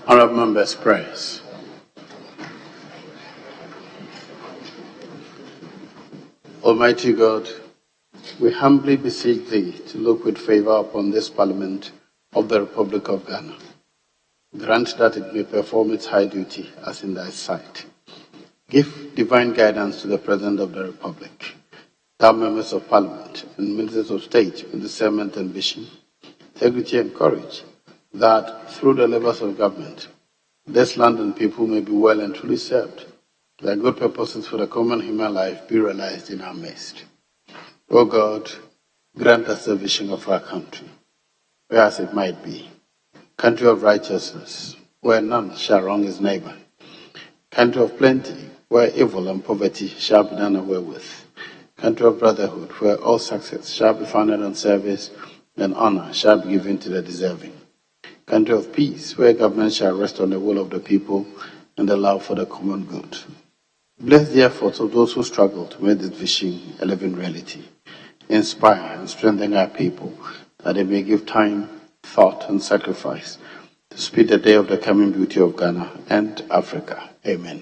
Honourable members, prayers. Almighty God, we humbly beseech Thee to look with favour upon this Parliament of the Republic of Ghana. Grant that it may perform its high duty as in Thy sight. Give divine guidance to the President of the Republic, Thou members of Parliament and Ministers of State with discernment and vision, integrity and courage, that through the labours of government, this land and people may be well and truly served, that good purposes for the common human life be realized in our midst. O God, grant us the vision of our country, whereas it might be, country of righteousness, where none shall wrong his neighbor, country of plenty, where evil and poverty shall be done away with, country of brotherhood, where all success shall be founded on service and honor shall be given to the deserving, country of peace, where government shall rest on the will of the people and the love for the common good. Bless the efforts of those who struggle to make this vision a living reality. Inspire and strengthen our people that they may give time, thought, and sacrifice to speed the day of the coming beauty of Ghana and Africa. Amen.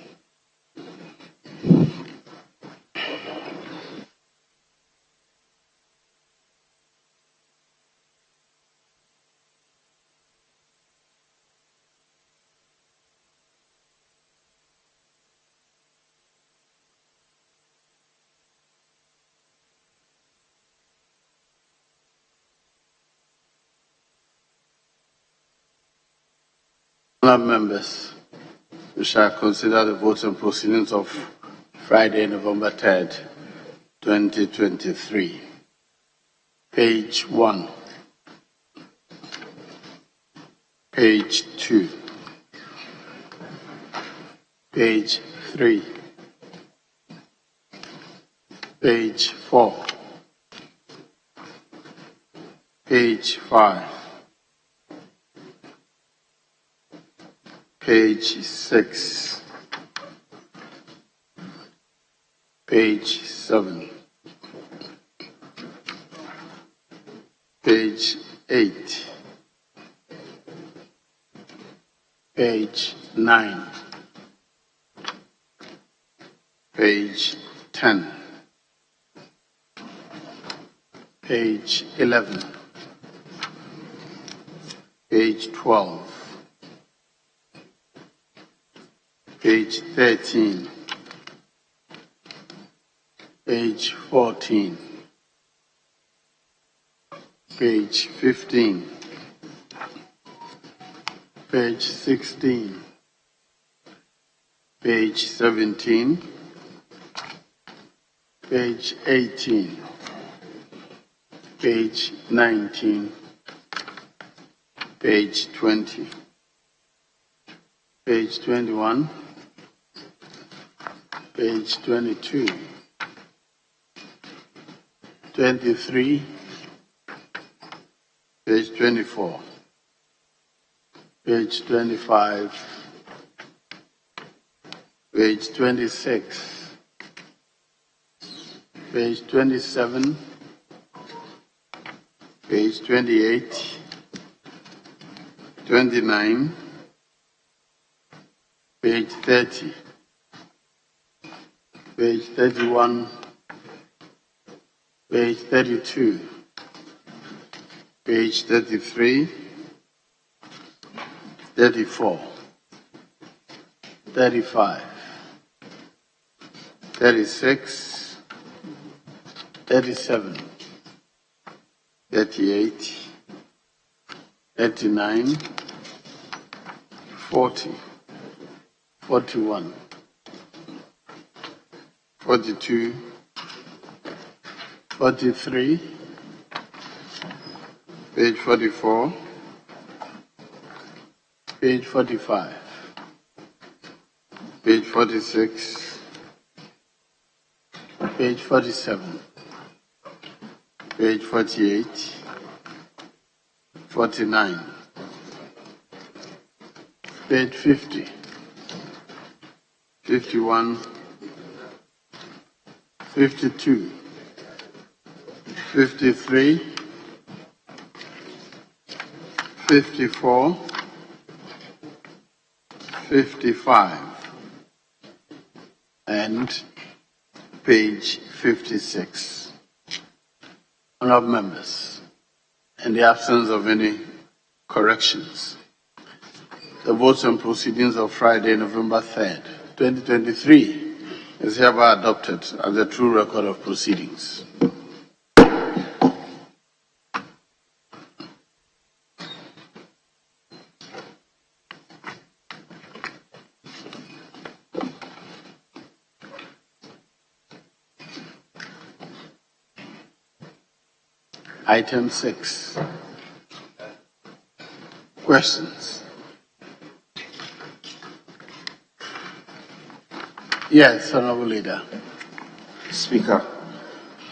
Honourable members, we shall consider the votes and proceedings of Friday, November 3rd, 2023. Page 1, page 2, page 3, page 4, page 5, page 6, page 7, page 8, page 9, page 10, page 11, page 12, page 13, page 14, page 15, page 16, page 17, page 18, page 19, page 20, page 21, page 22, 23, page 24, page 25, page 26, page 27, page 28, 29, page 30, page 31, page 32, page 33, 34, 35, 36, 37, 38, 39, 40, 41, 42, 43, page 44, page 45, page 46, page 47, page 48, 49, page 50, 51, 52, 53, 54, 55 and page 56. Honourable members, in the absence of any corrections, the votes on proceedings of Friday, November 3rd, 2023 is hereby adopted as a true record of proceedings. Item 6. Questions? Yes, Honourable Leader. Speaker,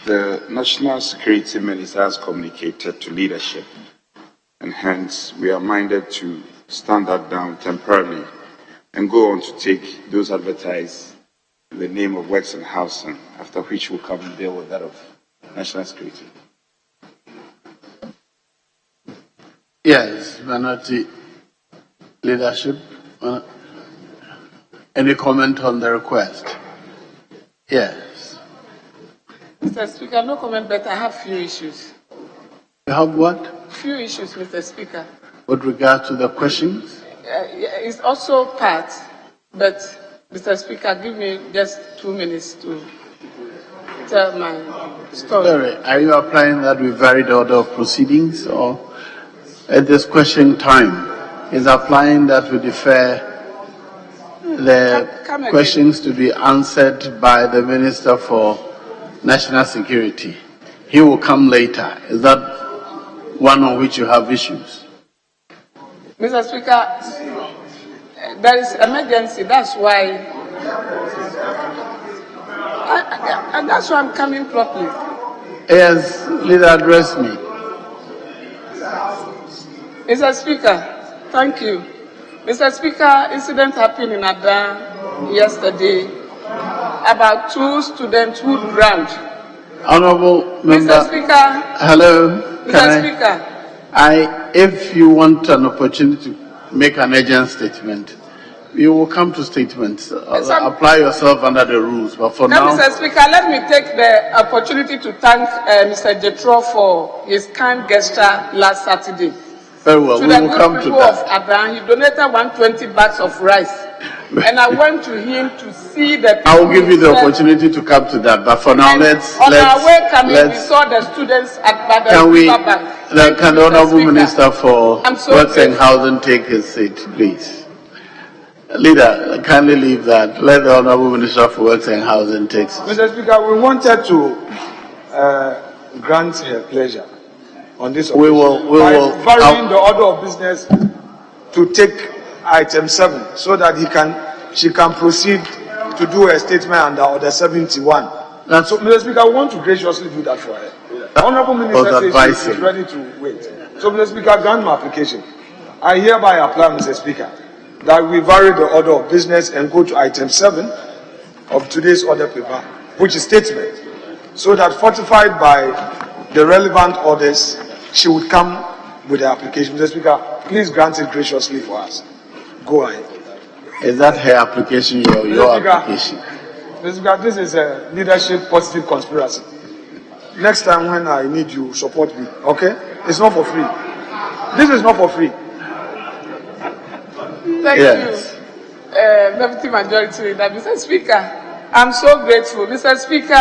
the National Security Minister has communicated to leadership, and hence we are minded to stand that down temporarily and go on to take those advertised in the name of Works and Housing, after which we'll come and deal with that of national security. Yes, minority leadership. Any comment on the request? Yes. Mr. Speaker, no comment, but I have few issues. You have what? Few issues, Mr. Speaker. With regard to the questions? It's also part, but Mr. Speaker, give me just 2 minutes to tell my story. Sorry, are you applying that we vary the order of proceedings, or at this question time is applying that we defer the questions to be answered by the Minister for National Security? He will come later. Is that one on which you have issues? Mr. Speaker, there is emergency. That's why, and that's why I'm coming properly. Yes, leader, address me. Mr. Speaker, thank you. Mr. Speaker, incident happened in Adan yesterday about 2 students who drowned. Honourable member. Mr. Speaker. Hello. Mr. Speaker. If you want an opportunity to make an urgent statement, you will come to statements. Apply yourself under the rules. But for now, Mr. Speaker, let me take the opportunity to thank Mr. Jetro for his kind gesture last Saturday. Very well, we will come to that. Of Adan, he donated 120 bags of rice. And I went to him to see the people. I will give you the opportunity to come to that, but for now, let's. On our way coming, we saw the students at the riverbank. Can the Honourable Minister for Works and Housing take his seat, please? Leader, kindly leave that. Let the Honourable Minister for Works and Housing take his seat. Mr. Speaker, we wanted to grant her pleasure on this occasion. We will varying the order of business to take item 7 so that she can proceed to do a statement under order 71. So, Mr. Speaker, we want to graciously do that for her. The Honourable Minister says she is ready to wait. So, Mr. Speaker, grant my application. I hereby apply, Mr. Speaker, that we vary the order of business and go to item 7 of today's order paper, which is statement, so that fortified by the relevant orders, she would come with the application. Mr. Speaker, please grant it graciously for us. Go ahead. Is that her application or your application? Mr. Speaker, this is a leadership positive conspiracy. Next time when I need you, support me. Okay? It's not for free. This is not for free. Thank you, Deputy Majority Leader. Mr. Speaker, I'm so grateful. Mr. Speaker,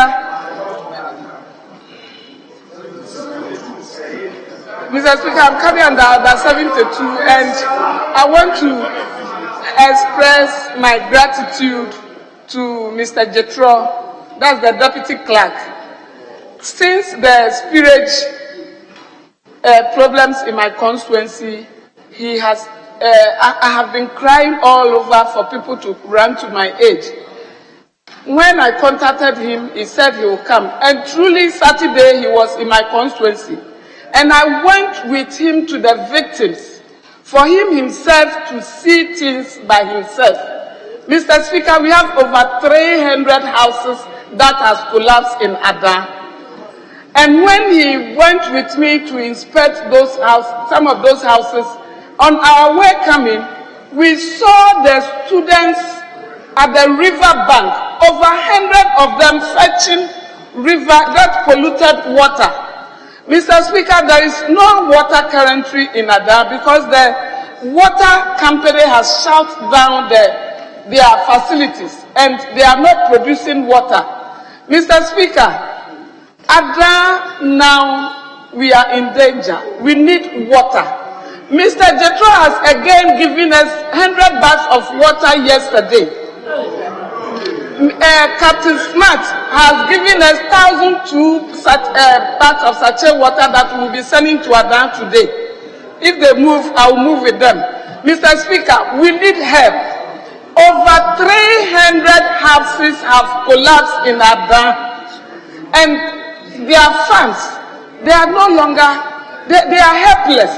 I'm coming under 72, and I want to express my gratitude to Mr. Jetro, that's the Deputy Clerk. Since the spillage problems in my constituency, I have been crying all over for people to run to my aid. When I contacted him, he said he will come, and truly Saturday he was in my constituency. And I went with him to the victims for him himself to see things by himself. Mr. Speaker, we have over 300 houses that has collapsed in Adan. And when he went with me to inspect those houses, some of those houses, on our way coming, we saw the students at the river bank, over 100 of them fetching that polluted water. Mr. Speaker, there is no water currently in Ada because the water company has shut down their facilities and they are not producing water. Mr. Speaker, Ada now we are in danger. We need water. Mr. Jethro has again given us 100 bags of water yesterday. Captain Smart has given us 1,002 bags of sachet water that we will be sending to Adan today. If they move, I will move with them. Mr. Speaker, we need help. Over 300 houses have collapsed in Adan, and their farms, they are no longer, they are helpless.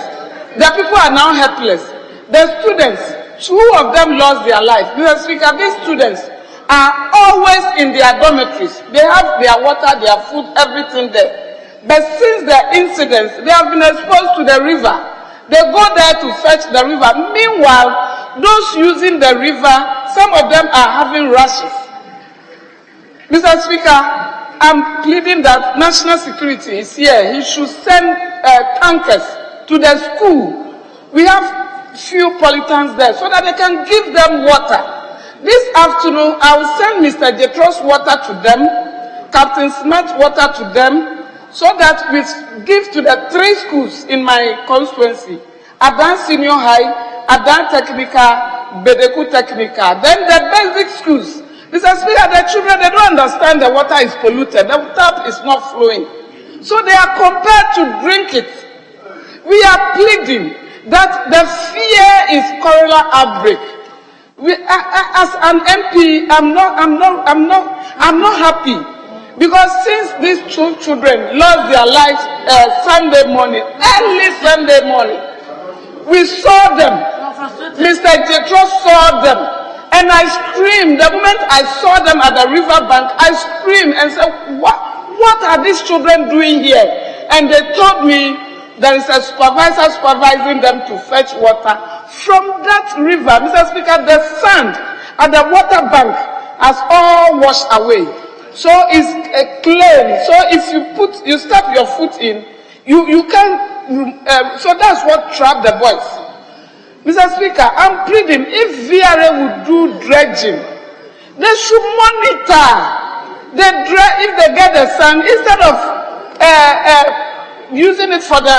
The people are now helpless. The students, 2 of them lost their life. Mr. Speaker, these students are always in their dormitories. They have their water, their food, everything there. But since the incidents, they have been exposed to the river. They go there to fetch the river. Meanwhile, those using the river, some of them are having rashes. Mr. Speaker, I'm pleading that national security is here. He should send tankers to the school. We have few pollutants there so that they can give them water. This afternoon, I will send Mr. Jetro's water to them, Captain Smart's water to them, so that we give to the 3 schools in my constituency, Adan Senior High, Adan Technical, Bedeku Technical, then the basic schools. Mr. Speaker, the children, they don't understand the water is polluted. The tap is not flowing. So they are compelled to drink it. We are pleading that the fear is cholera outbreak. As an MP, I'm not happy because since these 2 children lost their lives Sunday morning, early Sunday morning, we saw them. Mr. Jethro saw them. And I screamed. The moment I saw them at the river bank, I screamed and said, what are these children doing here? And they told me there is a supervisor supervising them to fetch water from that river. Mr. Speaker, the sand at the water bank has all washed away. So it's a clay. So if you step your foot in, you can't, so that's what trapped the boys. Mr. Speaker, I'm pleading, if VRA would do dredging, they should monitor if they get the sand, instead of using it for the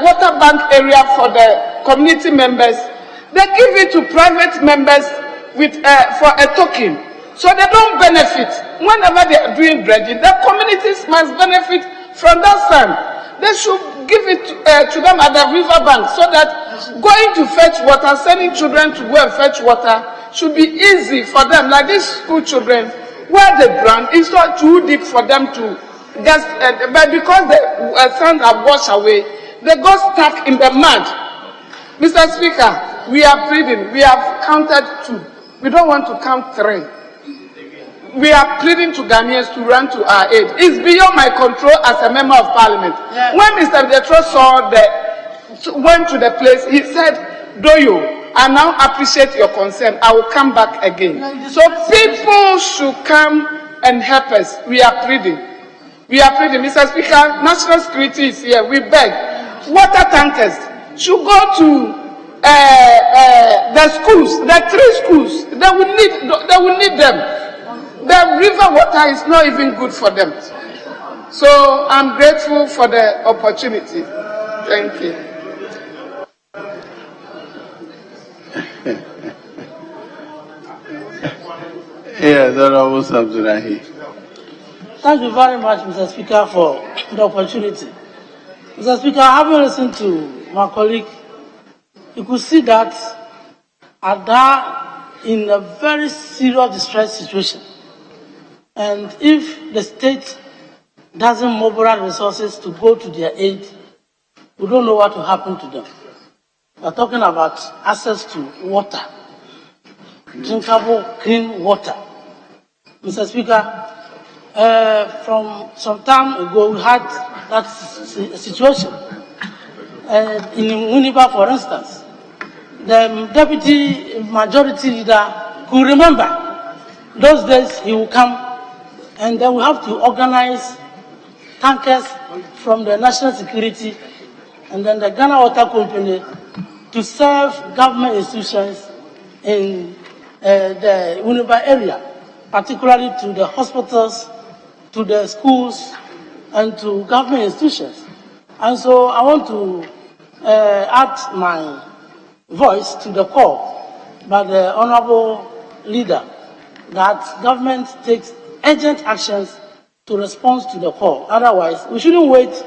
water bank area for the community members, they give it to private members for a token. So they don't benefit. Whenever they are doing dredging, the communities must benefit from that sand. They should give it to them at the river bank so that going to fetch water, sending children to go and fetch water should be easy for them. Like these school children, where they drown, it's not too deep for them to just, but because the sand have washed away, they got stuck in the mud. Mr. Speaker, we are pleading. We have counted 2. We don't want to count 3. We are pleading to Ghanaians to run to our aid. It's beyond my control as a member of parliament. Yeah. When Mr. Jethro went to the place, he said, Doyo, I now appreciate your concern. I will come back again. So people should come and help us. We are pleading. We are pleading. Mr. Speaker, national security is here. We beg. Water tankers should go to the schools, the 3 schools. They will need them. The river water is not even good for them. So I'm grateful for the opportunity. Thank you. Yes, Honorable Samsurahi. Thank you very much, Mr. Speaker, for the opportunity. Mr. Speaker, having listened to my colleague, you could see that Ada in a very serious distress situation. And if the state doesn't mobilize resources to go to their aid, we don't know what will happen to them. We're talking about access to water, drinkable, clean water. Mr. Speaker, from some time ago, we had that situation in Winneba, for instance. the deputy majority leader could remember those days he will come, and then we have to organize tankers from the national security and then the Ghana Water Company to serve government institutions in the Uniba area, particularly to the hospitals, to the schools, and to government institutions. And so I want to add my voice to the call by the Honorable Leader that government takes urgent actions to respond to the call. Otherwise, we shouldn't wait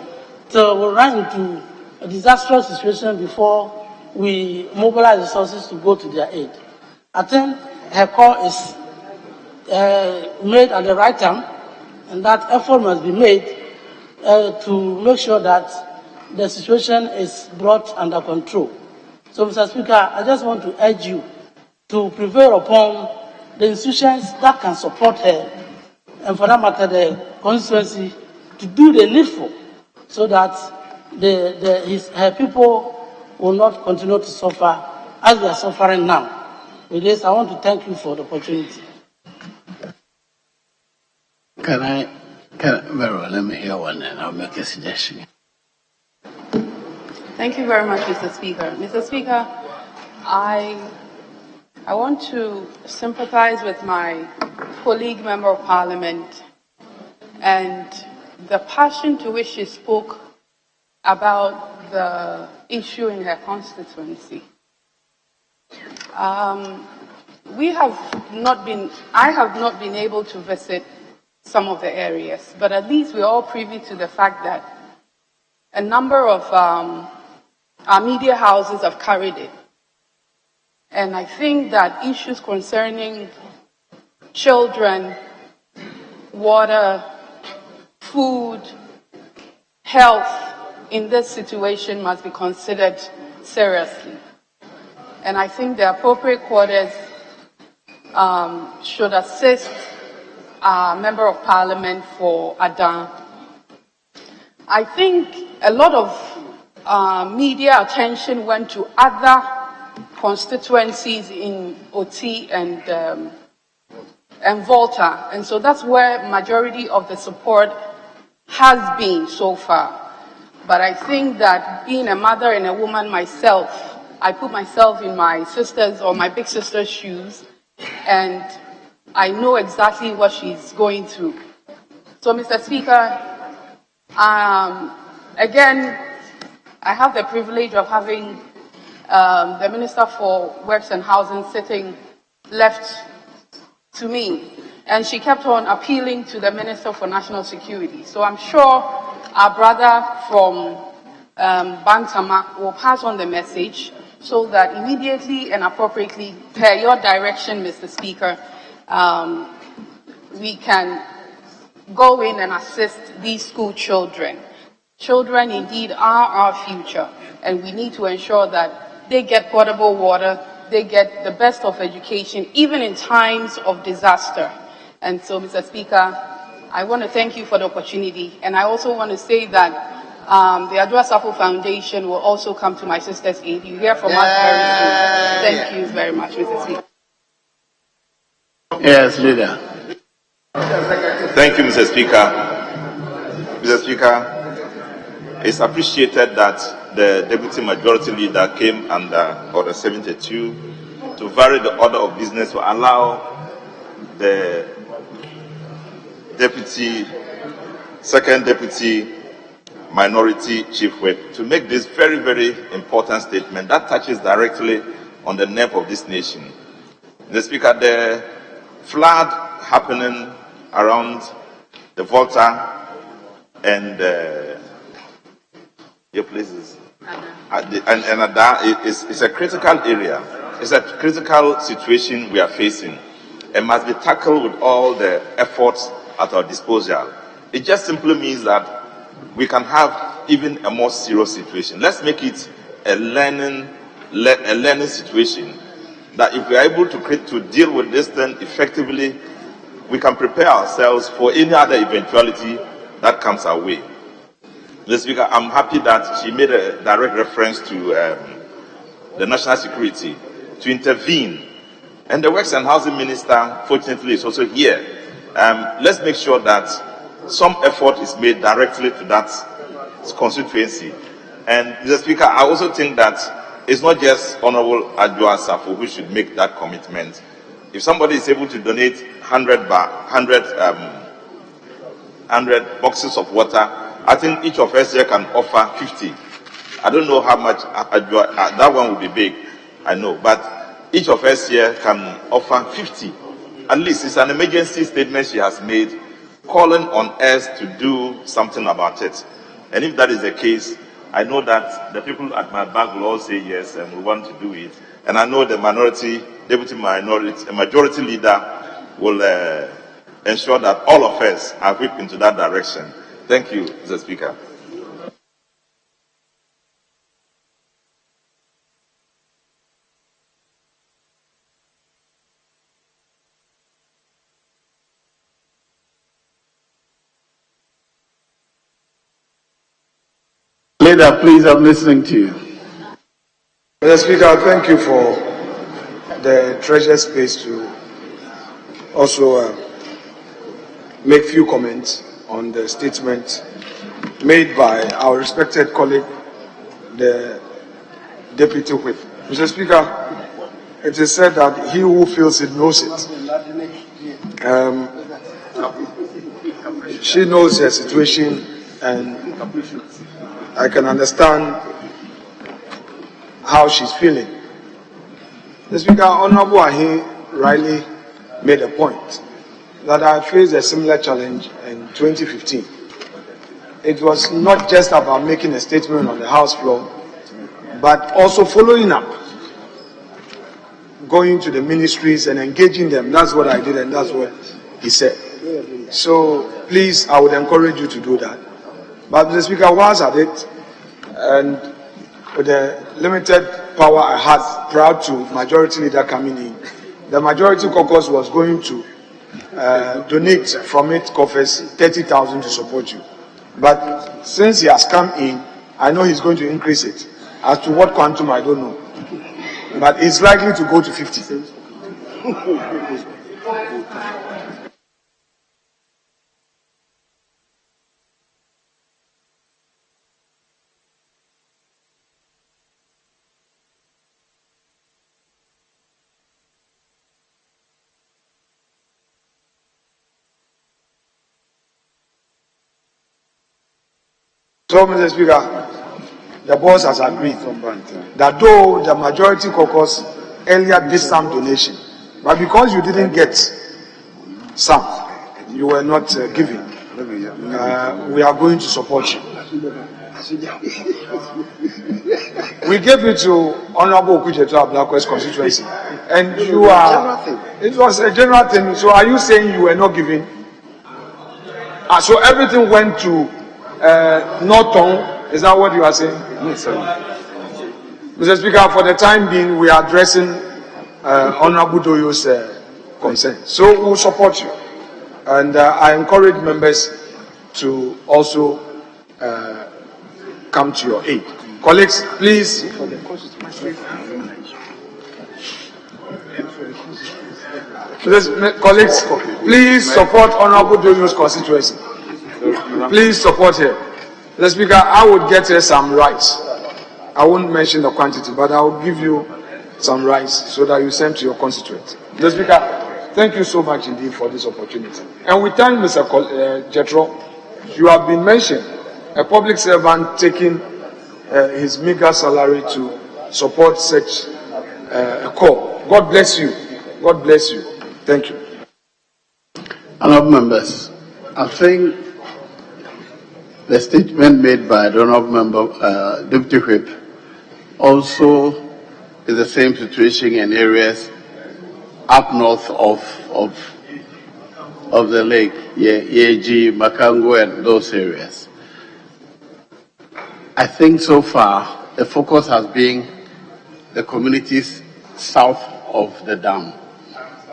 till we run into a disastrous situation before we mobilize resources to go to their aid. I think her call is made at the right time, and that effort must be made to make sure that the situation is brought under control. So, Mr. Speaker, I just want to urge you to prevail upon the institutions that can support her, and for that matter, the constituency, to do the needful so that her people will not continue to suffer as they are suffering now. With this, I want to thank you for the opportunity. Very well, let me hear one and I'll make a suggestion. Thank you very much, Mr. Speaker. Mr. Speaker, I want to sympathize with my colleague member of parliament and the passion to which she spoke about the issue in her constituency. I have not been able to visit some of the areas, but at least we're all privy to the fact that a number of our media houses have carried it. And I think that issues concerning children, water, food, health in this situation must be considered seriously. And I think the appropriate quarters should assist our Member of Parliament for Adan. I think a lot of media attention went to other constituencies in Oti and Volta, and so that's where majority of the support has been so far. But I think that being a mother and a woman myself, I put myself in my sister's or my big sister's shoes, and I know exactly what she's going through. So, Mr. Speaker, again, I have the privilege of having the Minister for Works and Housing sitting left to me, and she kept on appealing to the Minister for National Security. So I'm sure our brother from Bantama will pass on the message so that immediately and appropriately, per your direction, Mr. Speaker, we can go in and assist these school children. Children indeed are our future, and we need to ensure that they get potable water, they get the best of education, even in times of disaster. And so, Mr. Speaker, I want to thank you for the opportunity, and I also want to say that the Adwa Safo Foundation will also come to my sister's aid. You hear from us very soon. Thank you very much, Mr. Speaker. Yes, Leader. Thank you, Mr. Speaker. Mr. Speaker, it's appreciated that the Deputy Majority Leader came under Order 72 to vary the order of business to allow the Second Deputy Minority Chief Whip to make this very, very important statement that touches directly on the nerve of this nation. Mr. Speaker, the flood happening around the Volta and your places and Ada is a critical area. It's a critical situation we are facing and must be tackled with all the efforts at our disposal. It just simply means that we can have even a more serious situation. Let's make it a learning situation, that if we are able to deal with this thing effectively, we can prepare ourselves for any other eventuality that comes our way. Mr. Speaker, I'm happy that she made a direct reference to the national security to intervene. And the Works and Housing Minister, fortunately, is also here. Let's make sure that some effort is made directly to that constituency. And Mr. Speaker, I also think that it's not just Honorable Adjoa Safo who should make that commitment. If somebody is able to donate 100 boxes of water, I think each of us here can offer 50. I don't know how much Adjoa, that one will be big, I know, but each of us here can offer 50. At least it's an emergency statement she has made, calling on us to do something about it. And if that is the case, I know that the people at my back will all say yes and we want to do it. And I know the majority leader will ensure that all of us are whipped into that direction. Thank you, Mr. Speaker. Leader, please, I'm listening to you. Mr. Speaker, thank you for the treasure space to also make few comments on the statement made by our respected colleague, the Deputy Whip. Mr. Speaker, it is said that he who feels it knows it. She knows her situation, and I can understand how she's feeling. The Speaker, Honorable Ahi Riley made a point that I faced a similar challenge in 2015. It was not just about making a statement on the House floor, but also following up, going to the ministries and engaging them. That's what I did, and that's what he said. So please, I would encourage you to do that. But Mr. Speaker, once at it, and with the limited power I had prior to majority leader coming in, the majority caucus was going to donate from its coffers 30,000 to support you. But since he has come in, I know he's going to increase it. As to what quantum, I don't know. But it's likely to go to 50. So, Mr. Speaker, the boss has agreed that though the majority caucus earlier did some donation, but because you didn't get some, you were not giving, we are going to support you. We gave it to Honorable Okujeto Blackwa's constituency, and you are, it was a general thing, so are you saying you were not giving? So everything went to Norton, is that what you are saying? Yes, sir. Mr. Speaker, for the time being, we are addressing Honorable Doyo's concern. So we will support you. And I encourage members to also come to your aid. Colleagues, please. Colleagues, please support Honorable Doyo's constituency. Please support her. Mr. Speaker, I would get her some rice. I won't mention the quantity, but I will give you some rice so that you send to your constituents. Mr. Speaker, thank you so much indeed for this opportunity. And we thank Mr. Jetro. You have been mentioned, a public servant taking his meager salary to support such a call. God bless you. God bless you. Thank you. Honourable members, I think the statement made by the Honourable Member, Deputy Whip, also is the same situation in areas up north of the lake, Yeji, Makango, and those areas. I think so far the focus has been the communities south of the dam.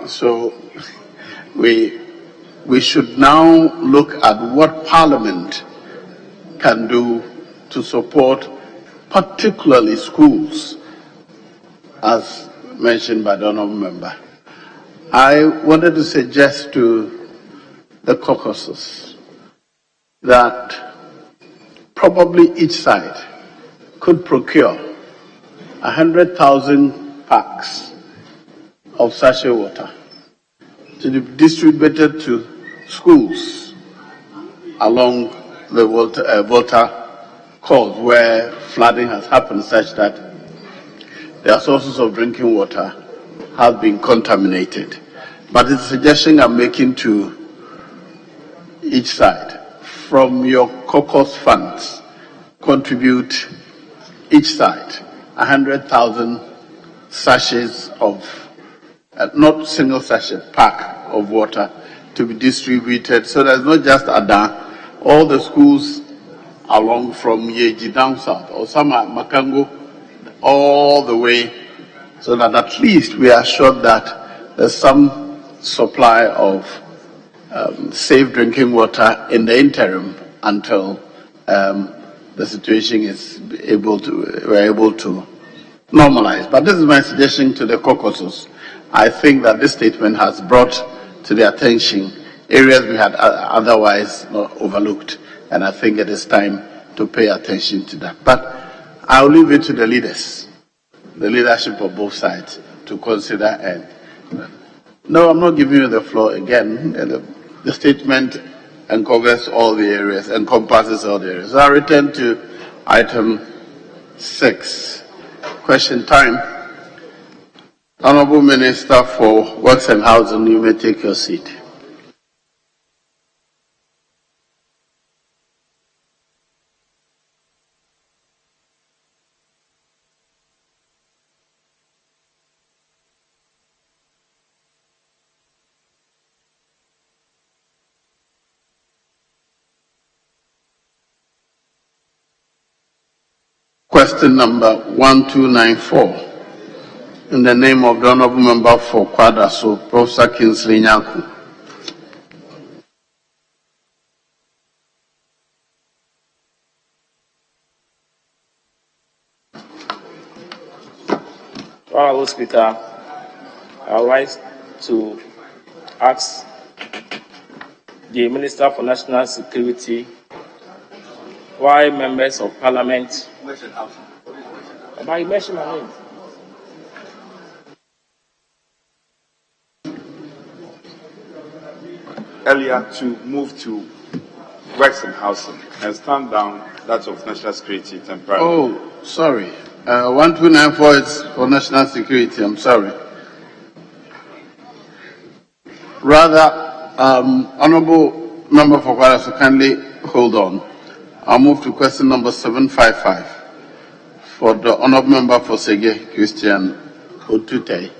So we should now look at what Parliament can do to support particularly schools as mentioned by the honourable member. I wanted to suggest to the caucuses that probably each side could procure 100,000 packs of sachet water to be distributed to schools along the water course where flooding has happened, such that their sources of drinking water have been contaminated. But it's a suggestion I'm making to each side. From your caucus funds, contribute each side 100,000 sachets of, not single sachet, pack of water to be distributed. So there's not just Adan, all the schools along from Yeji down south, or some at Makango, all the way, so that at least we are sure that there's some supply of safe drinking water in the interim until the situation is we're able to normalize. But this is my suggestion to the caucuses. I think that this statement has brought to their attention areas we had otherwise not overlooked, and I think it is time to pay attention to that. But I'll leave it to the leaders, the leadership of both sides, to consider. And no, I'm not giving you the floor again. The statement encompasses all the areas. So I return to item 6. Question time. Honourable Minister for Works and Housing, you may take your seat. Question number 1294. In the name of the Honourable Member for Kwadaso, Professor Kingsley Nyanku. Honourable Speaker, I would like to ask the Minister for National Security why members of Parliament. Earlier to move to Works and Housing and stand down that of National Security temporarily. Oh, sorry. 1294 is for National Security. I'm sorry. Rather, Honourable Member for Kwadaso, kindly hold on. I'll move to question number 755 for the Honourable Member for Sege, Christian Otute.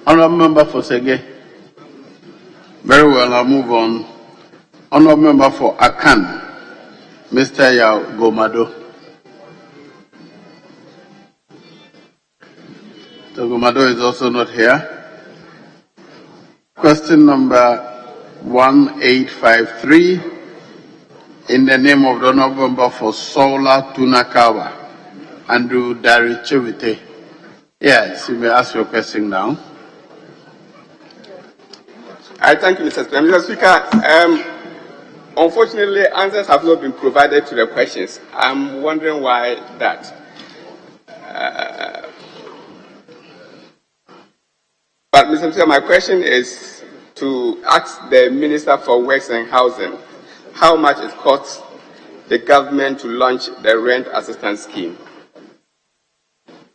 Honourable Member for Sege. Very well, I'll move on. Honourable Member for Akan, Mr. Yao Gomado. The Gomado is also not here. Question number 1853, in the name of the Honourable Member for Sola Tunakawa, Andrew Darichevite. Yes, you may ask your question now. I thank you, Mr. Speaker. Mr. Speaker, unfortunately, answers have not been provided to the questions. I'm wondering why that. But, Mr. Speaker, my question is to ask the Minister for Works and Housing how much it costs the government to launch the rent assistance scheme.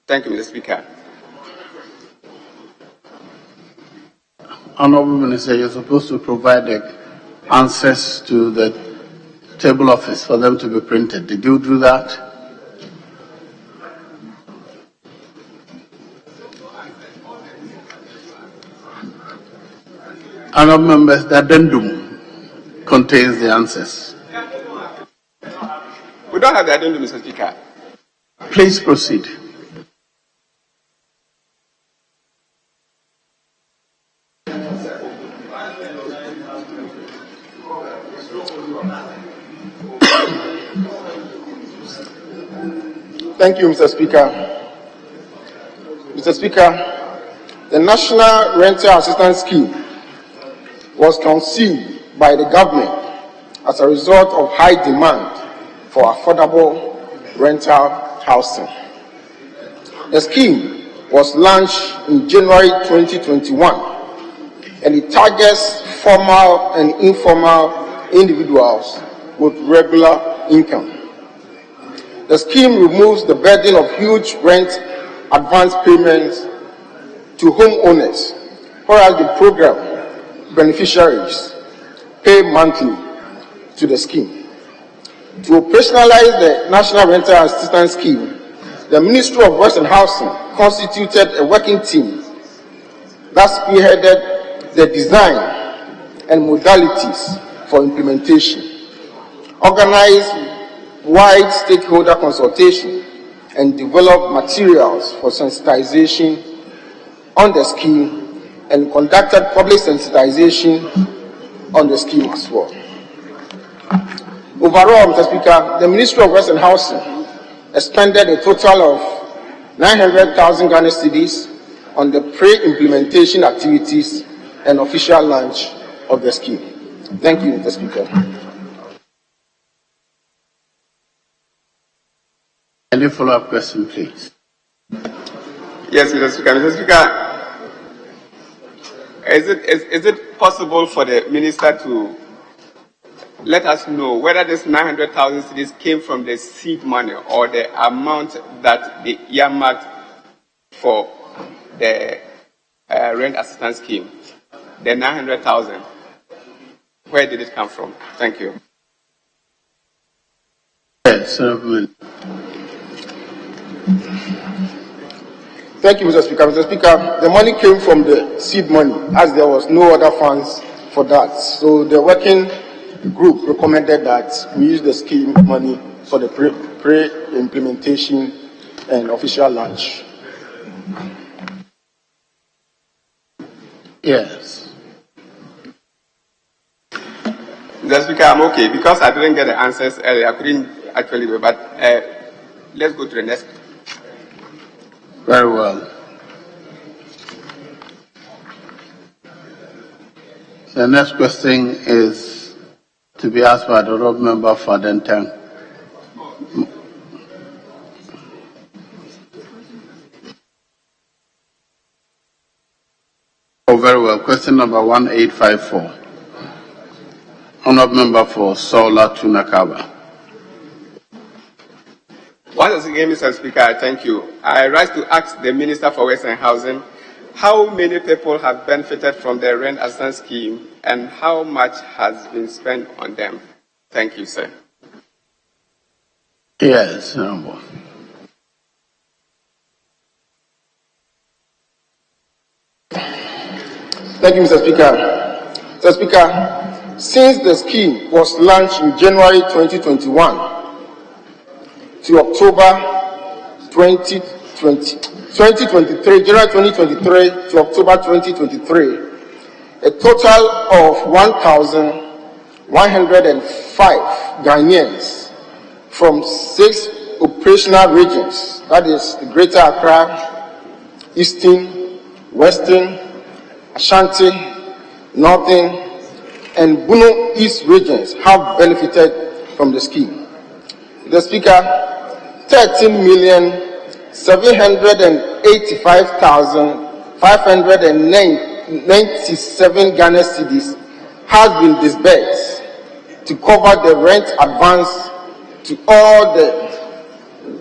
Thank you, Mr. Speaker. Honourable Minister, you're supposed to provide the answers to the table office for them to be printed. Did you do that? Honourable members, the addendum contains the answers. We don't have the addendum, Mr. Speaker. Please proceed. Thank you, Mr. Speaker. Mr. Speaker, the National Rental Assistance Scheme was conceived by the government as a result of high demand for affordable rental housing. The scheme was launched in January 2021, and it targets formal and informal individuals with regular income. The scheme removes the burden of huge rent advance payments to homeowners, whereas the program beneficiaries pay monthly to the scheme. To operationalize the National Rental Assistance Scheme, the Ministry of Works and Housing constituted a working team that spearheaded the design and modalities for implementation, organized wide stakeholder consultation, and developed materials for sensitization on the scheme, and conducted public sensitization on the scheme as well. Overall, Mr. Speaker, the Ministry of Works and Housing expended a total of 900,000 Ghana cedis on the pre-implementation activities and official launch of the scheme. Thank you, Mr. Speaker. Any follow-up question, please? Yes, Mr. Speaker. Mr. Speaker, is it possible for the minister to let us know whether this 900,000 cedis came from the seed money or the amount that the earmarked for the rent assistance scheme? The 900,000, where did it come from? Thank you. Yes, Thank you, Mr. Speaker. Mr. Speaker, the money came from the seed money, as there was no other funds for that. So the working group recommended that we use the scheme money for the pre-implementation and official launch. Yes. Mr. Speaker, I'm okay because I didn't get the answers earlier. I couldn't actually do it, but let's go to the next. Very well. The next question is to be asked by the Honourable Member for Dentang. Oh, very well. Question number 1854. Honourable Member for Sola Tunakaba. Once again, Mr. Speaker, thank you. I rise to ask the Minister for Works and Housing, how many people have benefited from the rent assistance scheme and how much has been spent on them? Thank you, sir. Yes, Honourable. Thank you, Mr. Speaker. Mr. Speaker, since the scheme was launched in January 2021 to October 2023, January 2023 to October 2023, a total of 1,105 Ghanaians from 6 operational regions, that is the Greater Accra, Eastern, Western, Ashanti, Northern, and Bono East regions have benefited from the scheme. The Speaker, 13,785,597 Ghana cedis has been disbursed to cover the rent advance to all the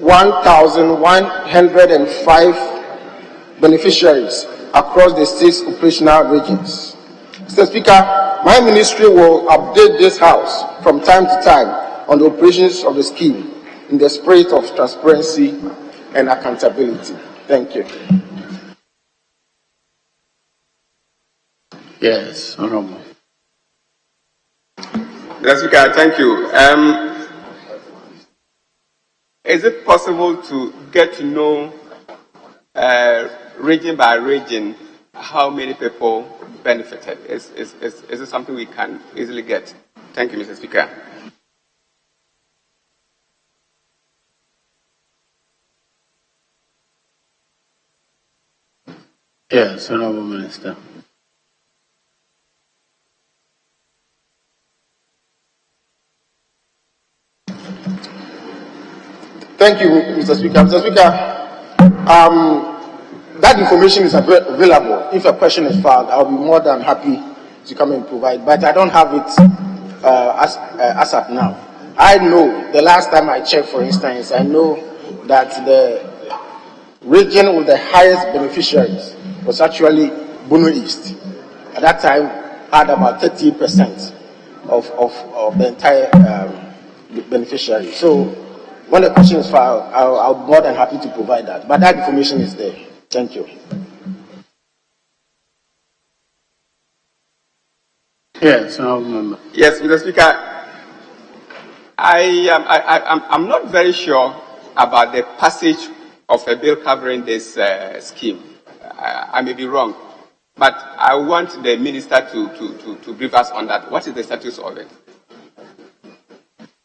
1,105 beneficiaries across the 6 operational regions. Mr. Speaker, my ministry will update this House from time to time on the operations of the scheme in the spirit of transparency and accountability. Thank you. Yes, Honourable. Mr. Speaker, thank you. Is it possible to get to know region by region how many people benefited? Is it something we can easily get? Thank you, Mr. Speaker. Yes, Honorable Minister. Thank you, Mr. Speaker. Mr. Speaker, that information is available. If a question is filed, I'll be more than happy to come and provide, but I don't have it as of now. I know the last time I checked, for instance, I know that the region with the highest beneficiaries was actually Bono East. At that time, had about 30% of the entire beneficiaries. So when the question is filed, I'll be more than happy to provide that. But that information is there. Thank you. Yes, Honorable Member. Yes, Mr. Speaker, I'm not very sure about the passage of a bill covering this scheme. I may be wrong, but I want the minister to brief us on that. What is the status of it?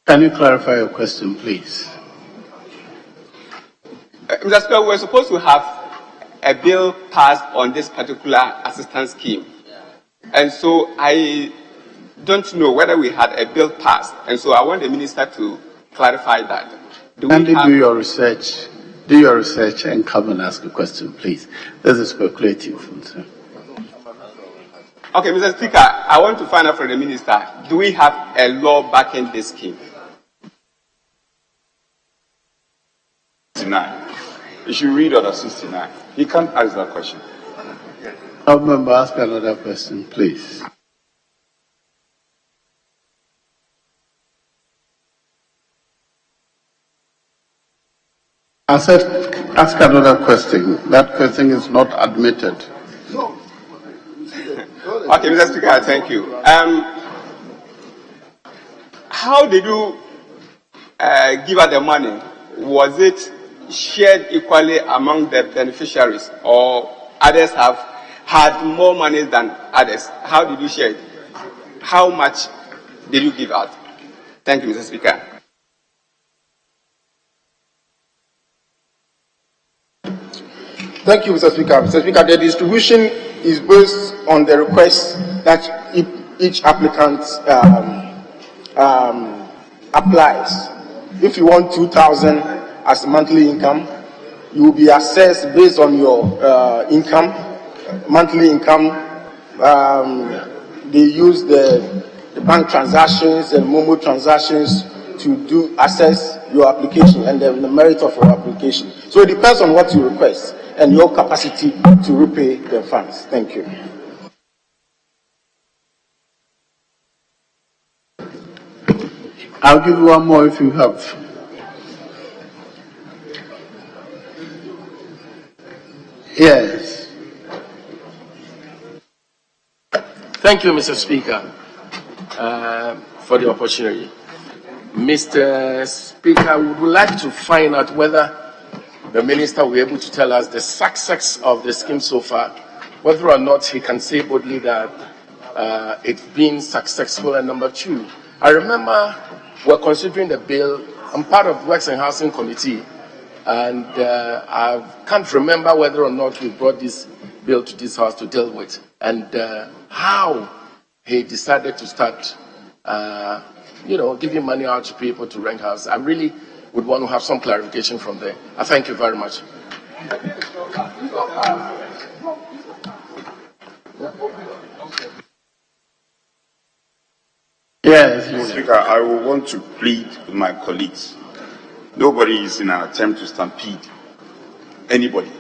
Can you clarify your question, please? Mr. Speaker, we're supposed to have a bill passed on this particular assistance scheme. And so I don't know whether we had a bill passed. And so I want the minister to clarify that. Do your research. Do your research and come and ask a question, please. This is speculative. Okay, Mr. Speaker, I want to find out from the minister, do we have a law backing this scheme? 69. You should read order 69. He can't ask that question. I'll remember, ask another question, please. I said, ask another question. That question is not admitted. Okay, Mr. Speaker, thank you. How did you give her the money? Was it shared equally among the beneficiaries, or others have had more money than others? How did you share it? How much did you give out? Thank you, Mr. Speaker. Thank you, Mr. Speaker. Mr. Speaker, the distribution is based on the request that each applicant applies. If you want 2,000 as monthly income, you will be assessed based on your income, monthly income. They use the bank transactions and Momo transactions to assess your application and the merit of your application. So it depends on what you request and your capacity to repay the funds. Thank you. I'll give you one more if you have. Yes. Thank you, Mr. Speaker, for the opportunity. Mr. Speaker, we would like to find out whether the minister will be able to tell us the success of the scheme so far, whether or not he can say boldly that it's been successful. And number two, I remember we're considering the bill. I'm part of the Works and Housing Committee, and I can't remember whether or not we brought this bill to this house to deal with, and how he decided to start, giving money out to people to rent houses. I really would want to have some clarification from there. I thank you very much. Yes, Mr. Speaker, I will want to plead with my colleagues. Nobody is in an attempt to stampede anybody.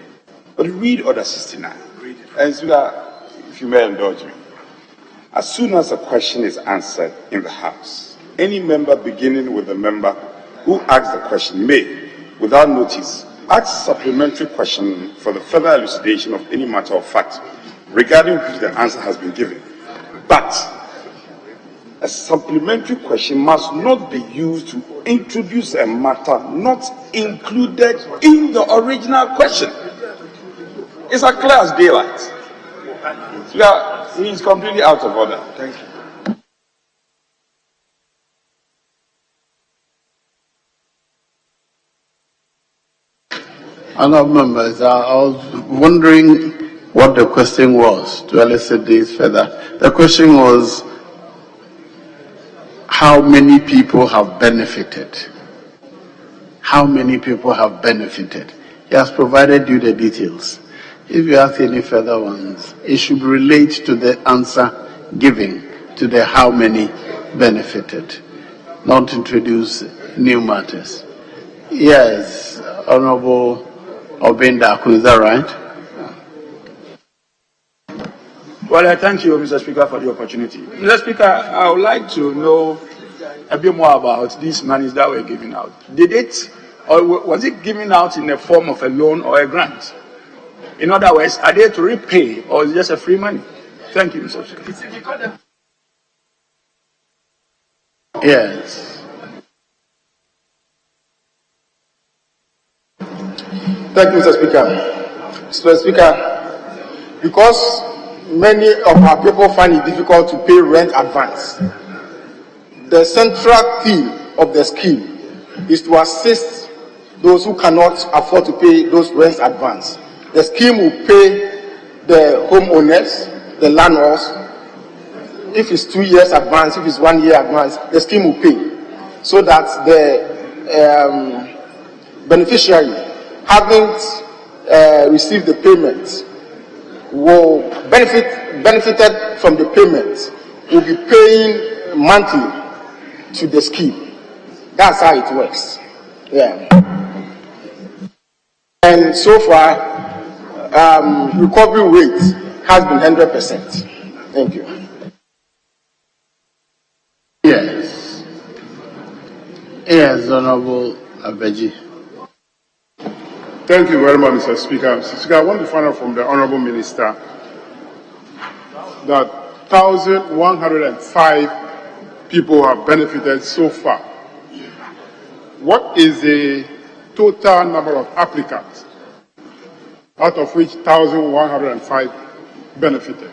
But read Order 69. And Speaker, if you may indulge me. As soon as a question is answered in the House, any member beginning with the member who asks the question may, without notice, ask a supplementary question for the further elucidation of any matter of fact regarding which the answer has been given. But a supplementary question must not be used to introduce a matter not included in the original question. It's as clear as daylight. He is completely out of order. Thank you. Honourable members, I was wondering what the question was, to elicit this further. The question was, how many people have benefited? How many people have benefited? He has provided you the details. If you ask any further ones, it should relate to the answer given to the how many benefited, not introduce new matters. Yes, Honorable Obindaku, is that right? Well, I thank you, Mr. Speaker, for the opportunity. Mr. Speaker, I would like to know a bit more about these monies that were given out. Did it, or was it given out in the form of a loan or a grant? In other words, are they to repay, or is it just a free money? Thank you, Mr. Speaker. Yes. Thank you, Mr. Speaker. Mr. Speaker, because many of our people find it difficult to pay rent advance, the central theme of the scheme is to assist those who cannot afford to pay those rent advance. The scheme will pay the homeowners, the landlords. If it's 2 years advance, if it's 1 year advance, the scheme will pay, so that the beneficiary, haven't received the payment, will benefited from the payment, will be paying monthly to the scheme. That's how it works. Yeah. And so far, recovery rate has been 100%. Thank you. Yes. Yes, Honorable Abeji. Thank you very much, Mr. Speaker. Mr. Speaker, I want to find out from the Honorable Minister that 1,105 people have benefited so far. What is the total number of applicants, out of which 1,105 benefited?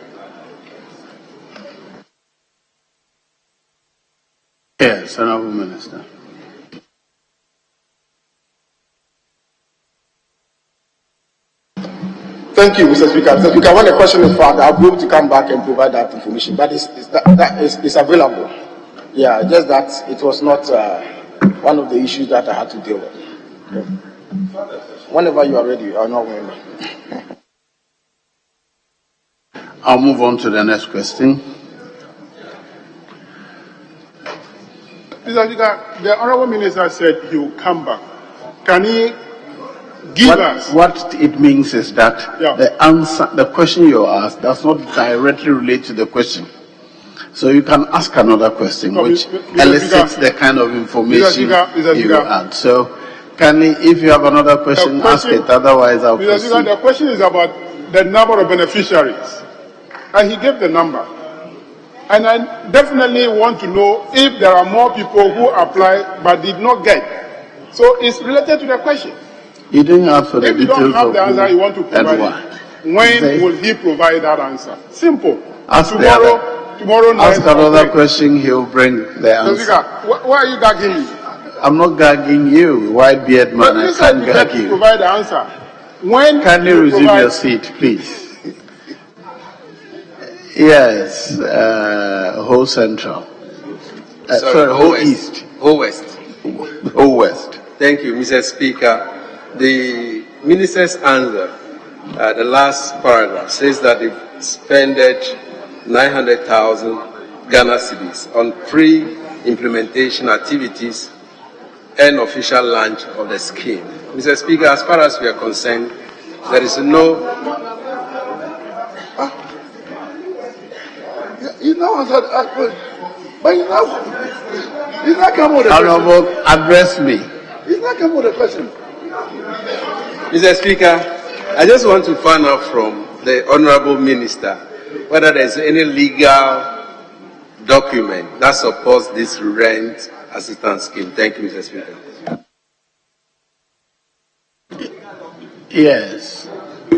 Yes, Honorable Minister. Thank you, Mr. Speaker. Mr. Speaker, when the question is filed, I'll be able to come back and provide that information. But it's available. Yeah, just that it was not one of the issues that I had to deal with. Okay. Whenever you are ready, I'll not remember. I'll move on to the next question. Mr. Speaker, the Honorable Minister said he will come back. Can he give us? What it means is that the question you asked does not directly relate to the question. So you can ask another question, which elicits the kind of information you add. So, if you have another question, ask it. Otherwise, I'll proceed. Speaker, the question is about the number of beneficiaries, and he gave the number. And I definitely want to know if there are more people who applied but did not get. So it's related to the question. You didn't ask for the details. If you don't have the answer you want to provide it, when will he provide that answer? Simple. Ask Tomorrow night. Ask another question, he'll bring the answer. Speaker, why are you gagging me? I'm not gagging you, white beard man. I can't gag you. Provide the answer. When can you resume your seat, please? Yes, Ho Central. Sorry, Ho East. Ho West. Ho West. Thank you, Mr. Speaker. The minister's answer, the last paragraph, says that they've expended 900,000 Ghana cedis on pre-implementation activities and official launch of the scheme. Mr. Speaker, as far as we are concerned, there is no... You know, but you know, he's not coming with a question. Honorable, address me. He's not coming with a question. Mr. Speaker, I just want to find out from the Honorable Minister whether there's any legal document that supports this rent assistance scheme. Thank you, Mr. Speaker. Yes.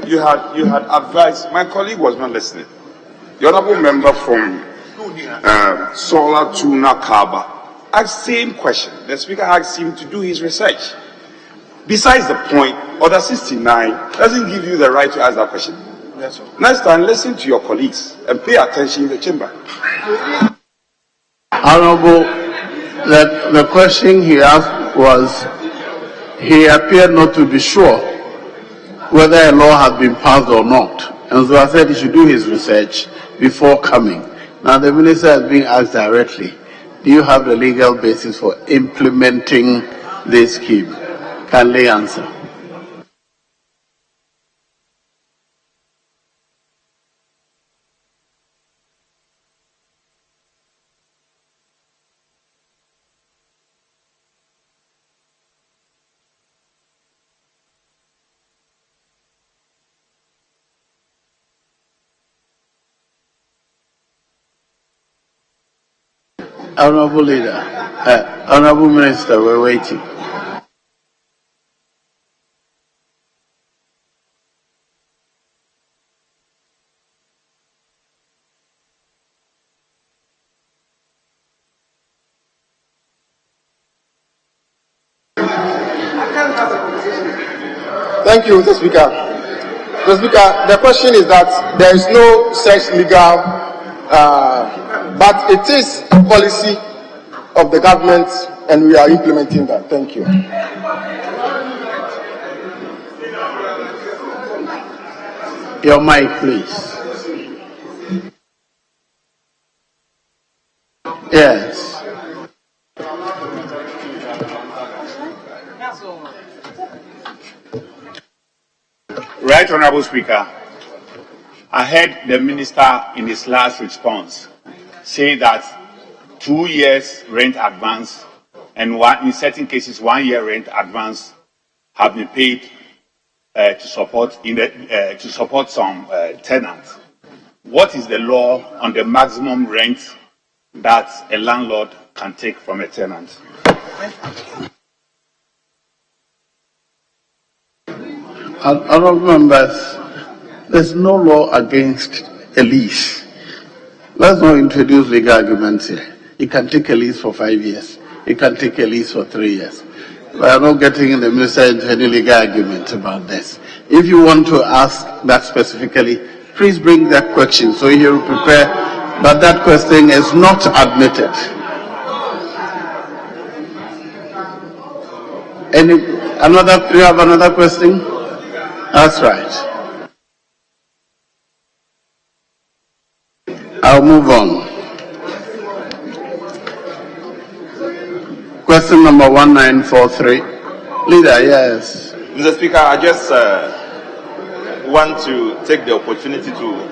You had advised, my colleague was not listening. The honorable member from Solar Tuna Kaba asked the same question. The speaker asked him to do his research. Besides the point, Order 69 doesn't give you the right to ask that question. Next time, listen to your colleagues and pay attention in the chamber. Honorable, the question he asked was, he appeared not to be sure whether a law had been passed or not. And so I said he should do his research before coming. Now the minister is being asked directly, do you have the legal basis for implementing this scheme? Kindly answer. Honorable Leader, Honorable Minister, we're waiting. Thank you, Mr. Speaker. Mr. Speaker, the question is that there is no such legal, but it is a policy of the government and we are implementing that. Thank you. Your mic, please. Yes. Right, Honorable Speaker. I heard the minister in his last response say that 2 years rent advance and in certain cases 1 year rent advance have been paid to support some tenants. What is the law on the maximum rent that a landlord can take from a tenant? Honourable members, there's no law against a lease. Let's not introduce legal arguments here. You can take a lease for 5 years. You can take a lease for 3 years. We are not getting the minister into any legal argument about this. If you want to ask that specifically, please bring that question so he will prepare. But that question is not admitted. Do you have another question? That's right. I'll move on. Question number 1943. Leader, yes. Mr. Speaker, I just want to take the opportunity to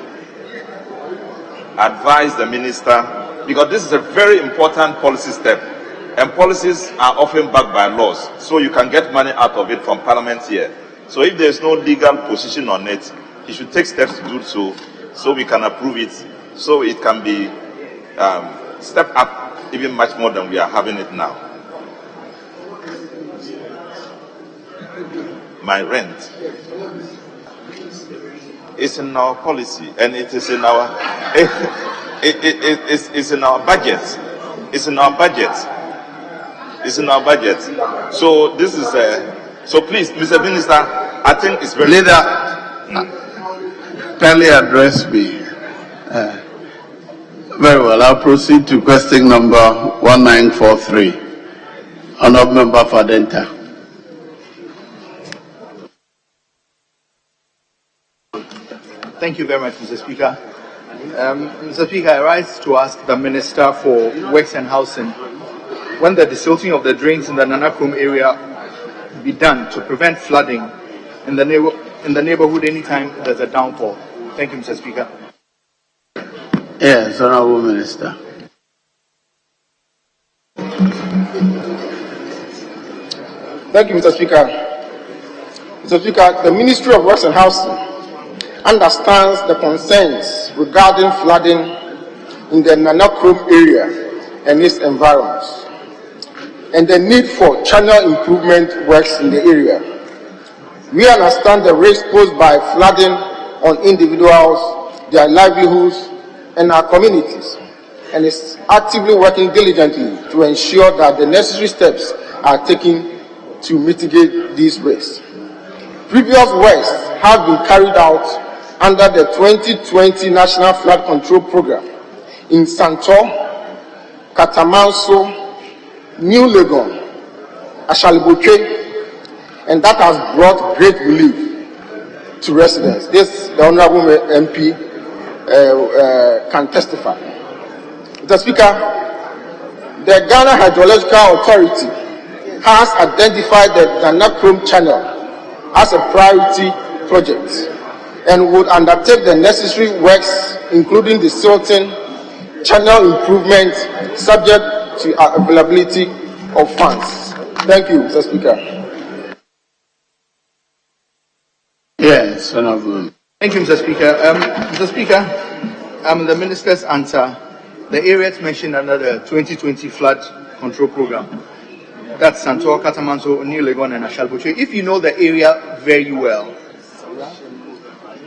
advise the minister, because this is a very important policy step, and policies are often backed by laws, so you can get money out of it from Parliament here. So if there is no legal position on it, he should take steps to do so, so we can approve it, so it can be stepped up even much more than we are having it now. My rent is in our policy, and it is in our it's in our budget. It's in our budget. It's in our budget. So this is so please, Mr. Minister, I think it's very Leader, kindly address me. Very well, I'll proceed to question number 1943. Honourable Member Fadenta. Thank you very much, Mr. Speaker. Mr. Speaker, I rise to ask the Minister for Works and Housing when the desilting of the drains in the Nanakrom area be done to prevent flooding in the neighborhood anytime there's a downpour. Thank you, Mr. Speaker. Yes, Honourable Minister. Thank you, Mr. Speaker. Mr. Speaker, the Ministry of Works and Housing understands the concerns regarding flooding in the Nanakrom area and its environs, and the need for channel improvement works in the area. We understand the risk posed by flooding on individuals, their livelihoods, and our communities, and is actively working diligently to ensure that the necessary steps are taken to mitigate these risks. Previous works have been carried out under the 2020 National Flood Control Program in Santor, Katamanso, New Legon, Ashalibokwe, and that has brought great relief to residents. This, the Honorable MP can testify. Mr. Speaker, the Ghana Hydrological Authority has identified the Danakrom Channel as a priority project and would undertake the necessary works, including the silting, channel improvement, subject to availability of funds. Thank you, Mr. Speaker. Yes, Honorable. Thank you, Mr. Speaker. Mr. Speaker, the Minister's answer, the areas mentioned under the 2020 flood control program, that's Santor, Katamanso, New Legon, and Ashalibokwe. If you know the area very well,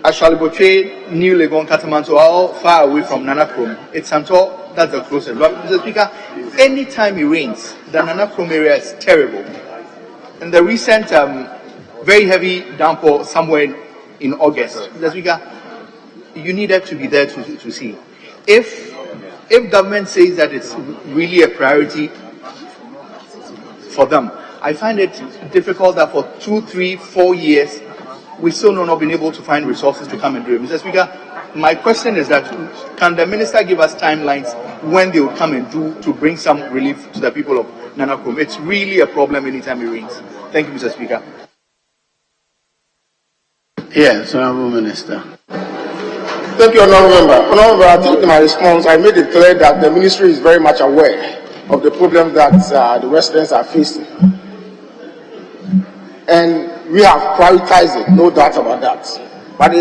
Ashalibokwe, New Legon, Katamanso are all far away from Nanakrom. It's Santor, that's the closest. But, Mr. Speaker, anytime it rains, the Nanakrom area is terrible. And the recent very heavy downpour somewhere in August, Mr. Speaker, you needed to be there to see. If government says that it's really a priority for them, I find it difficult that for 2, 3, 4 years, we still not been able to find resources to come and do it. Mr. Speaker, my question is that, can the minister give us timelines when they will come and do to bring some relief to the people of Nanakrom? It's really a problem anytime it rains. Thank you, Mr. Speaker. Yes, Honorable Minister. Thank you, Honorable Member. Honorable Member, I think in my response, I made it clear that the ministry is very much aware of the problem that the residents are facing. And we have prioritized it, no doubt about that. But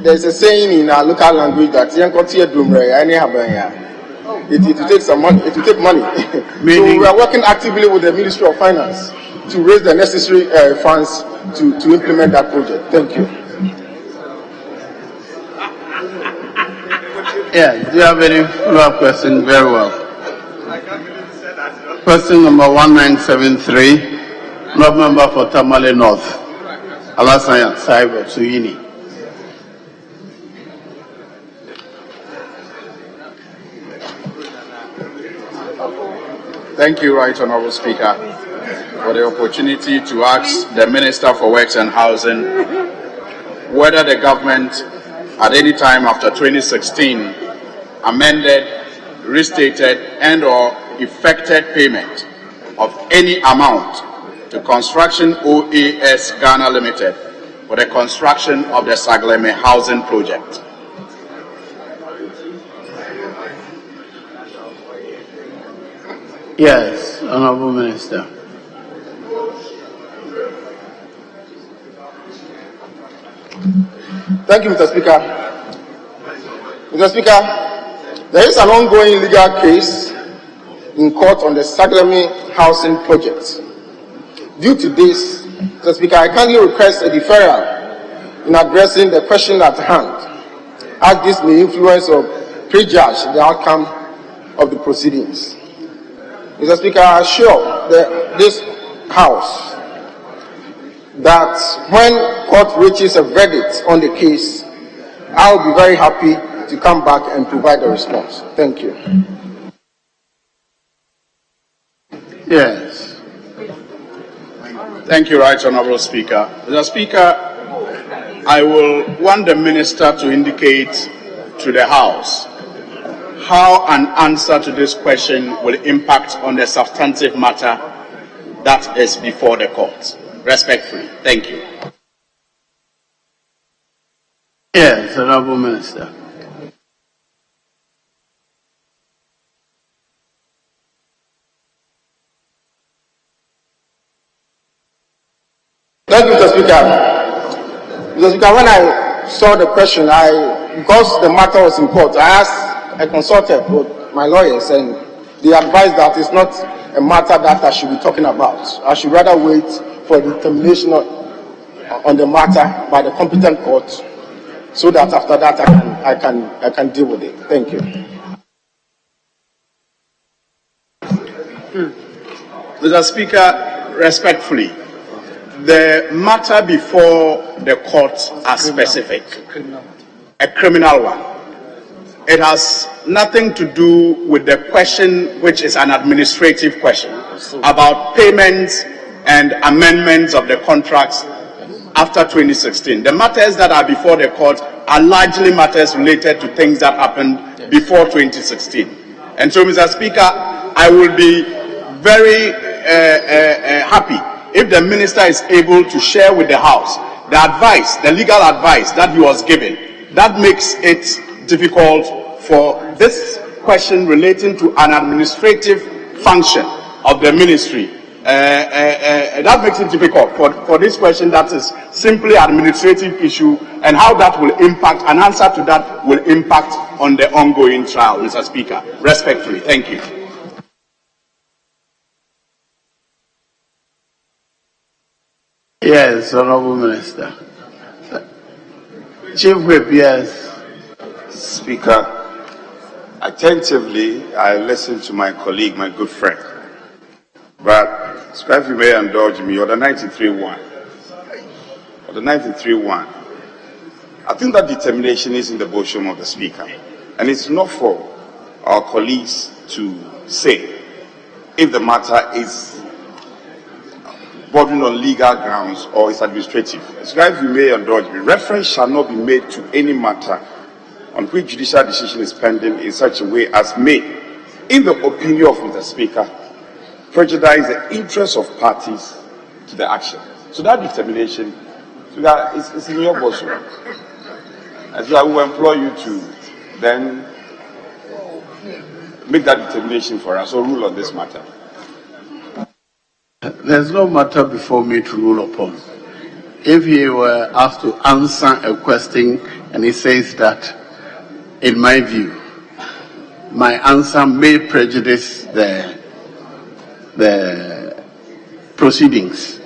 there's a saying in our local language that it will take some money, it will take money. So we are working actively with the Ministry of Finance to raise the necessary funds to implement that project. Thank you. Yeah, do you have any follow-up question? Very well. Question number 1973, not member for Tamale North, Alasanya Saibo Suyini. Thank you, Right Honorable Speaker, for the opportunity to ask the Minister for Works and Housing whether the government at any time after 2016 amended, restated, and or effected payment of any amount to Construction OAS Ghana Limited for the construction of the Sagleme housing project. Yes, Honorable Minister. Thank you, Mr. Speaker. Mr. Speaker, there is an ongoing legal case in court on the Sagleme housing project. Due to this, Mr. Speaker, I kindly request a deferral in addressing the question at hand, as this may influence or prejudge the outcome of the proceedings. Mr. Speaker, I assure this House that when court reaches a verdict on the case, I will be very happy to come back and provide a response. Thank you. Yes. Thank you, Right Honorable Speaker. Mr. Speaker, I will want the Minister to indicate to the House how an answer to this question will impact on the substantive matter that is before the court. Respectfully. Thank you. Yes, Honorable Minister. Thank you, Mr. Speaker. Mr. Speaker, when I saw the question, because the matter was in court, I consulted with my lawyers and they advised that it's not a matter that I should be talking about. I should rather wait for determination on the matter by the competent court, so that after that I can deal with it. Thank you. Mr. Speaker, respectfully, the matter before the court are specific, a criminal one. It has nothing to do with the question, which is an administrative question, about payments and amendments of the contracts after 2016. The matters that are before the court are largely matters related to things that happened before 2016. And so, Mr. Speaker, I will be very happy if the minister is able to share with the House the advice, the legal advice that he was given. That makes it difficult for this question relating to an administrative function of the ministry. That makes it difficult for this question that is simply an administrative issue, and how that will impact, an answer to that will impact on the ongoing trial, Mr. Speaker. Respectfully, thank you. Yes, Honorable Minister. Chief Whip, yes. Speaker, attentively, I listened to my colleague, my good friend. But, Speaker, if you may indulge me, or the 93-1, I think that determination is in the bosom of the Speaker. And it's not for our colleagues to say if the matter is bordering on legal grounds or is administrative. Speaker, if you may indulge me, reference shall not be made to any matter on which judicial decision is pending in such a way as may, in the opinion of Mr. Speaker, prejudice the interests of parties to the action. So that determination, Speaker, is in your bosom. And so I will implore you to then make that determination for us or rule on this matter. There's no matter before me to rule upon. If he were asked to answer a question and he says that, in my view, my answer may prejudice the proceedings,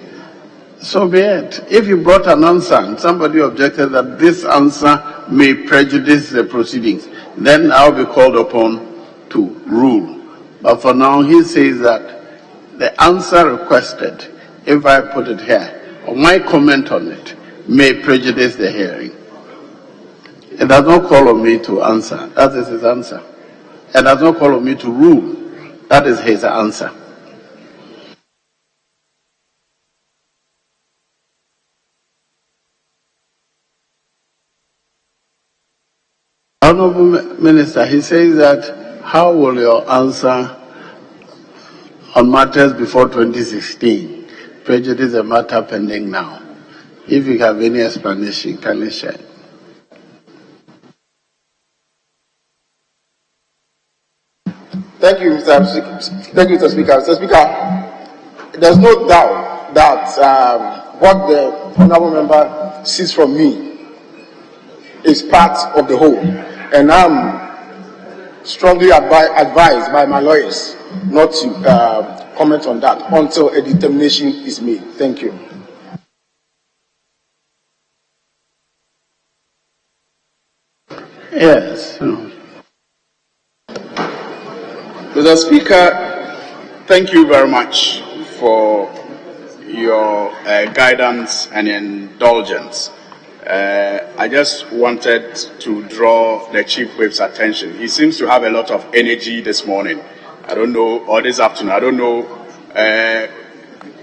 so be it. If you brought an answer and somebody objected that this answer may prejudice the proceedings, then I'll be called upon to rule. But for now, he says that the answer requested, if I put it here, or my comment on it, may prejudice the hearing. It does not call on me to answer. That is his answer. It does not call on me to rule. That is his answer. Honorable Minister, he says that, how will your answer on matters before 2016 prejudice a matter pending now? If you have any explanation, can you share? Thank you, Mr. Speaker. Mr. Speaker, there's no doubt that what the honorable member sees from me is part of the whole, and I'm strongly advised by my lawyers not to comment on that until a determination is made. Thank you. Yes. Mr. Speaker, thank you very much for your guidance and indulgence. I just wanted to draw the Chief Whip's attention. He seems to have a lot of energy this morning. I don't know, or this afternoon, I don't know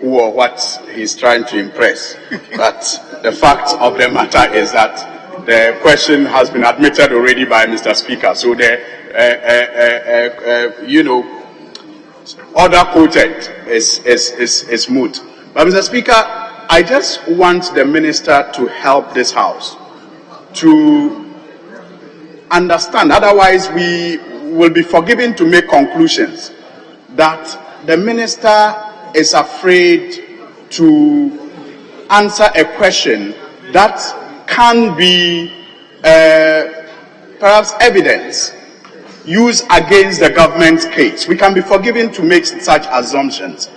who or what he's trying to impress. But the fact of the matter is that the question has been admitted already by Mr. Speaker. So the order quoted is moot. But Mr. Speaker, I just want the minister to help this House to understand. Otherwise, we will be forgiven to make conclusions that the minister is afraid to answer a question that can be perhaps evidence used against the government's case. We can be forgiven to make such assumptions.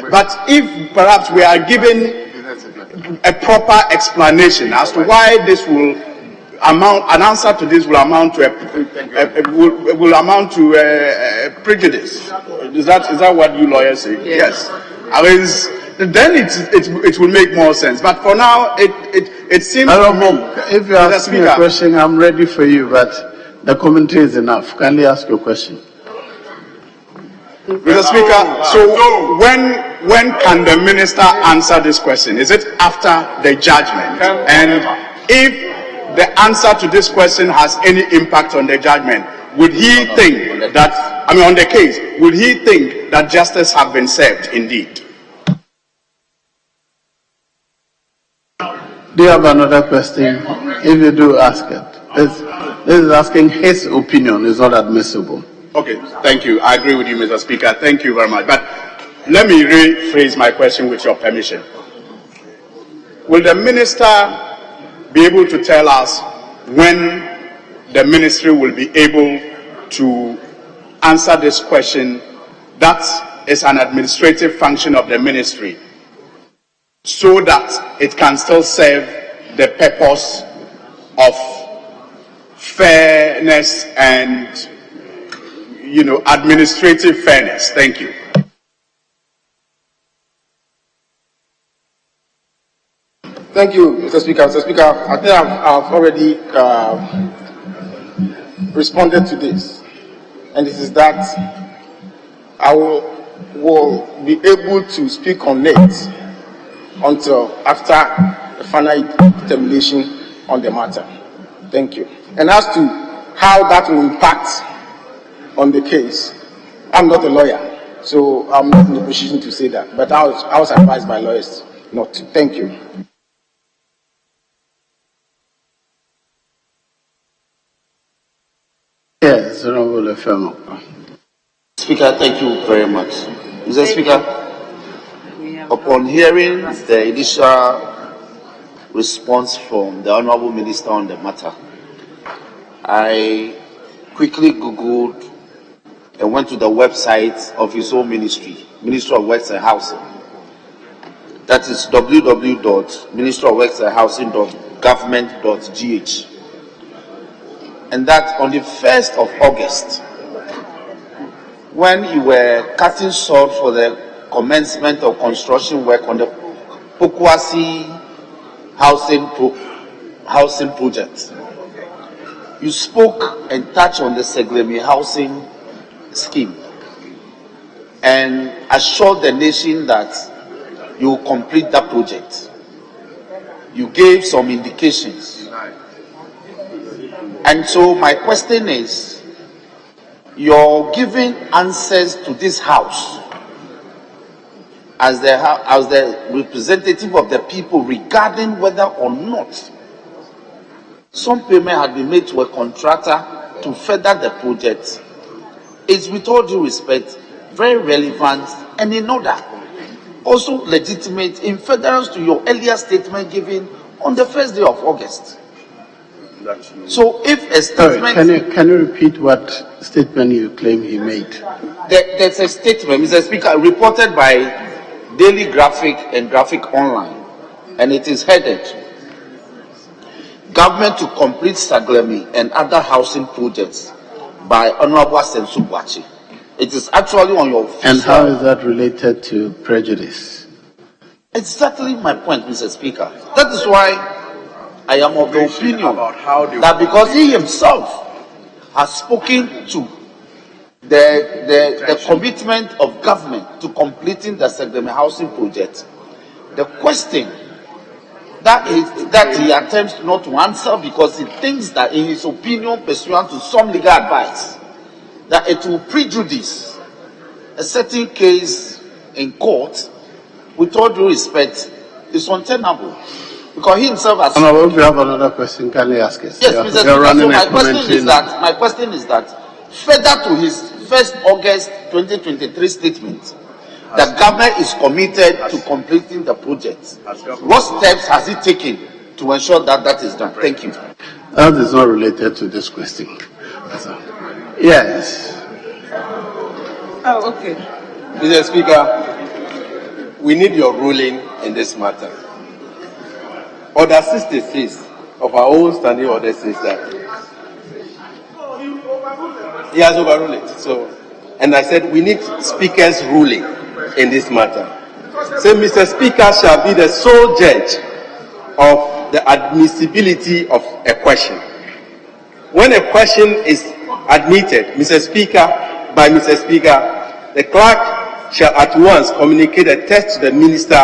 But if perhaps we are given a proper explanation as to why this will amount, an answer to this will amount to prejudice. Is that what you lawyers say? Yes. I mean, then it will make more sense. But for now, it seems. If you ask me a question, I'm ready for you, but the commentary is enough. Kindly ask your question. Mr. Speaker, so when can the minister answer this question? Is it after the judgment? And if the answer to this question has any impact on the judgment, would he think that, on the case, would he think that justice has been served indeed? Do you have another question? If you do, ask it. This is asking his opinion. It's not admissible. Okay, thank you. I agree with you, Mr. Speaker. Thank you very much. But let me rephrase my question with your permission. Will the minister be able to tell us when the ministry will be able to answer this question that is an administrative function of the ministry, so that it can still serve the purpose of fairness and administrative fairness? Thank you. Thank you, Mr. Speaker. Mr. Speaker, I think I've already responded to this, and this is that I will be able to speak on it until after the final determination on the matter. Thank you. And as to how that will impact on the case, I'm not a lawyer, so I'm not in a position to say that. But I was advised by lawyers not to. Thank you. Yes, Honorable Efemo. Speaker, thank you very much. Mr. Speaker, upon hearing the initial response from the Honorable Minister on the matter, I quickly Googled and went to the website of his own ministry, Ministry of Works and Housing. That is www.ministryofworksandhousing.government.gh. And that on the 1st of August, when you were cutting salt for the commencement of construction work on the Pokuasi housing project, you spoke and touched on the Seglemi housing scheme and assured the nation that you will complete that project. You gave some indications. And so my question is, you're giving answers to this house as the representative of the people regarding whether or not some payment had been made to a contractor to further the project. It's, with all due respect, very relevant and in order, also legitimate in furtherance to your earlier statement given on the first day of August. So if a statement... Can you repeat what statement you claim he made? There's a statement, Mr. Speaker, reported by Daily Graphic and Graphic Online, and it is headed, Government to complete Saglemi and other housing projects by Honorable Asensu Boakye. It is actually on your official... And how is that related to prejudice? Exactly my point, Mr. Speaker. That is why I am of the opinion that because he himself has spoken to the commitment of government to completing the Saglemi housing project, the question that he attempts not to answer because he thinks that in his opinion, pursuant to some legal advice, that it will prejudice a certain case in court, with all due respect, is untenable. Because he himself has... Honorable, if you have another question, can you ask us? Yes, Mr. Speaker, so my question is that, further to his 1st August 2023 statement, the government is committed to completing the project. What steps has he taken to ensure that that is done? Thank you. That is not related to this question. Yes. Oh, okay. Mr. Speaker, we need your ruling in this matter. Order 66 of our own standing order says that he has overruled it. So, and I said we need Speaker's ruling in this matter. say Mr. Speaker shall be the sole judge of the admissibility of a question. When a question is admitted, Mr. Speaker, the clerk shall at once communicate a text to the minister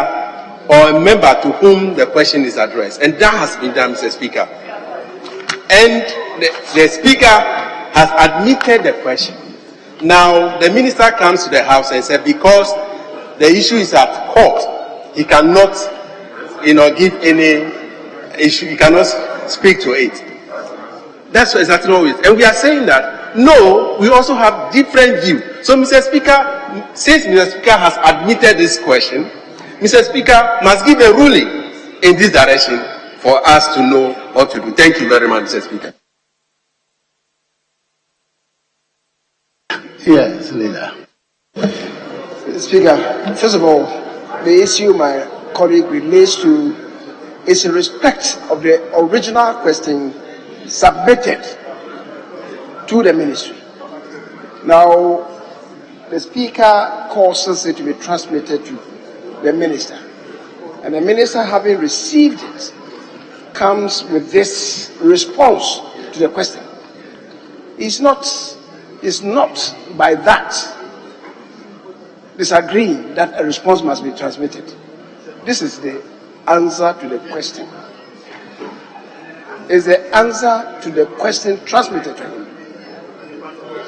or a member to whom the question is addressed. And that has been done, Mr. Speaker. And the Speaker has admitted the question. Now, the minister comes to the House and said, because the issue is at court, he cannot, give any issue, he cannot speak to it. That's exactly what it is. And we are saying that, no, we also have different view. So, Mr. Speaker, since Mr. Speaker has admitted this question, Mr. Speaker must give a ruling in this direction for us to know what to do. Thank you very much, Mr. Speaker. Yes, leader. Speaker, first of all, the issue my colleague relates to is in respect of the original question submitted to the ministry. Now, the Speaker causes it to be transmitted to the minister, and the minister, having received it, comes with this response to the question. It's not by that disagreeing that a response must be transmitted. This is the answer to the question. Is the answer to the question transmitted to him?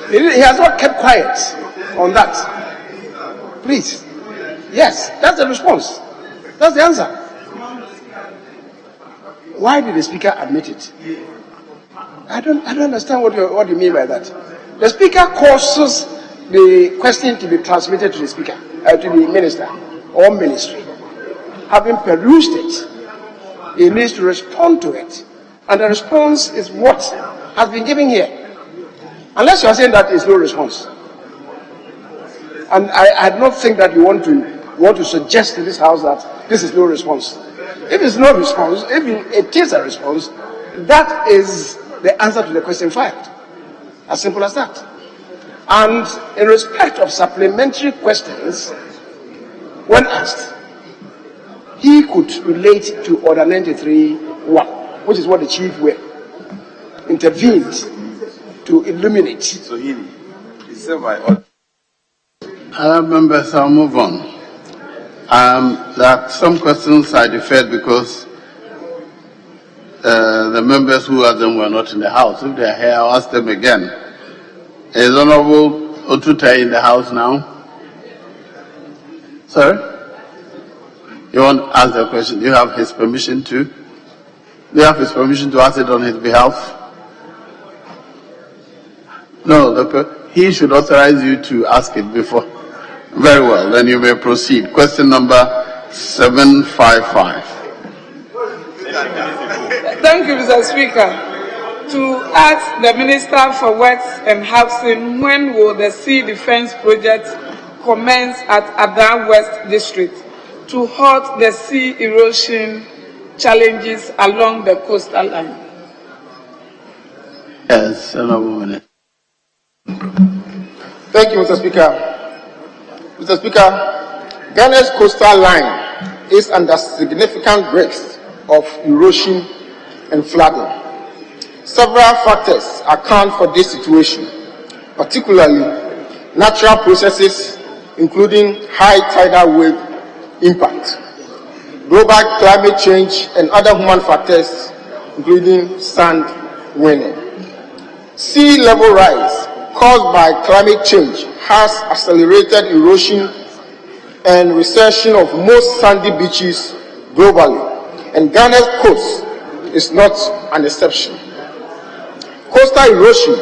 He has not kept quiet on that. Please. Yes, that's the response. That's the answer. Why did the Speaker admit it? I don't understand what you mean by that. The Speaker causes the question to be transmitted to the Speaker, to the Minister or Ministry. Having perused it, he needs to respond to it. And the response is what has been given here. Unless you are saying that is no response. And I don't think that you want to suggest to this House that this is no response. If it's no response, if it is a response, that is the answer to the question filed. As simple as that. And in respect of supplementary questions, when asked, he could relate to Order 93-1, which is what the Chief intervened to illuminate. So he is said by order. Other members, I'll move on. That some questions I deferred because the members who had them were not in the House. If they are here, I'll ask them again. Is Honorable Otuta in the House now? Sir? You want to ask the question? Do you have his permission to? Do you have his permission to ask it on his behalf? No, he should authorize you to ask it before. Very well, then you may proceed. Question number 755. Thank you, Mr. Speaker. To ask the Minister for Works and Housing, when will the Sea Defence Project commence at Adan West District to halt the sea erosion challenges along the coastal line? Yes, Honorable Minister. Thank you, Mr. Speaker. Mr. Speaker, Ghana's coastal line is under significant risks of erosion and flooding. Several factors account for this situation, particularly natural processes, including high tidal wave impact, global climate change, and other human factors, including sand winning. Sea level rise caused by climate change has accelerated erosion and recession of most sandy beaches globally, and Ghana's coast is not an exception. Coastal erosion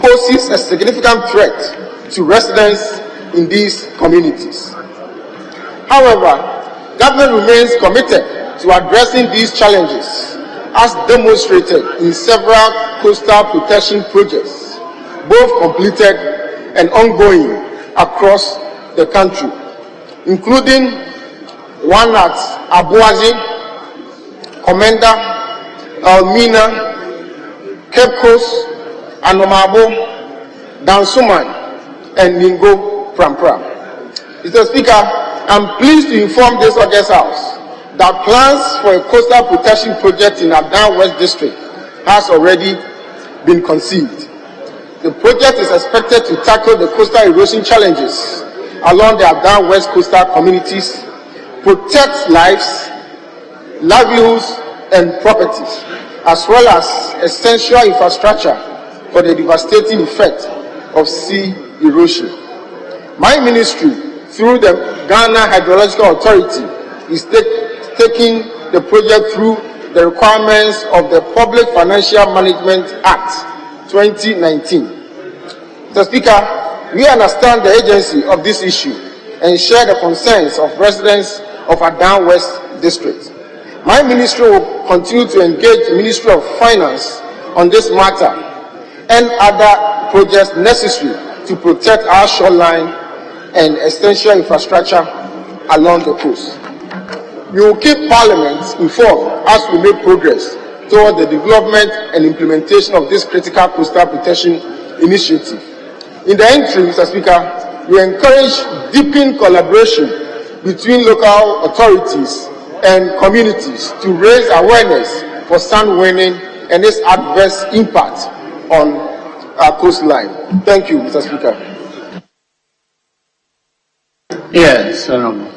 poses a significant threat to residents in these communities. However, government remains committed to addressing these challenges, as demonstrated in several coastal protection projects, both completed and ongoing across the country, including one at Abuazi, Komenda, Elmina, Cape Coast, Anomabo, Dansuman, and Ningo Prampram. Mr. Speaker, I'm pleased to inform this August House that plans for a coastal protection project in Adan West District has already been conceived. The project is expected to tackle the coastal erosion challenges along the Adan West coastal communities, protect lives, livelihoods, and properties, as well as essential infrastructure for the devastating effect of sea erosion. My ministry, through the Ghana Hydrological Authority, is taking the project through the requirements of the Public Financial Management Act 2019. Mr. Speaker, we understand the urgency of this issue and share the concerns of residents of Adan West District. My ministry will continue to engage the Ministry of Finance on this matter and other projects necessary to protect our shoreline and essential infrastructure along the coast. We will keep Parliament informed as we make progress toward the development and implementation of this critical coastal protection initiative. In the interim, Mr. Speaker, we encourage deepened collaboration between local authorities and communities to raise awareness for sand winning and its adverse impact on our coastline. Thank you, Mr. Speaker. Yes, Honorable.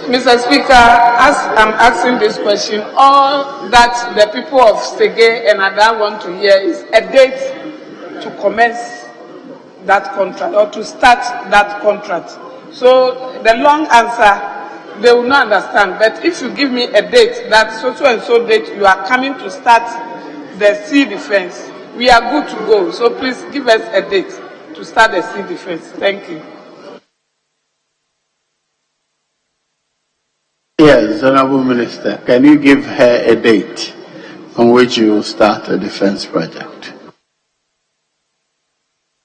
Mr. Speaker, as I'm asking this question, all that the people of Sege and Ada want to hear is a date to commence that contract or to start that contract. So the long answer, they will not understand. But if you give me a date, that so and so date you are coming to start the sea defense, we are good to go. So please give us a date to start the sea defense. Thank you. Yes, Honorable Minister, can you give her a date on which you will start a defense project?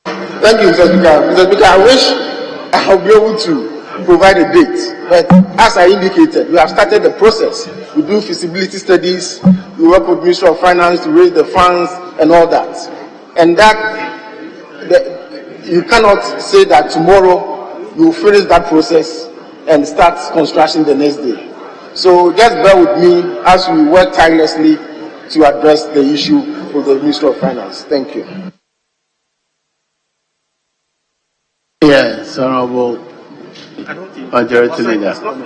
Thank you, Mr. Speaker. Mr. Speaker, I wish I'll be able to provide a date, but as I indicated, we have started the process. We do feasibility studies, we work with the Ministry of Finance to raise the funds and all that. And you cannot say that tomorrow you will finish that process and start construction the next day. So just bear with me as we work tirelessly to address the issue with the Ministry of Finance. Thank you. Yes, Honorable Majority Leader. As part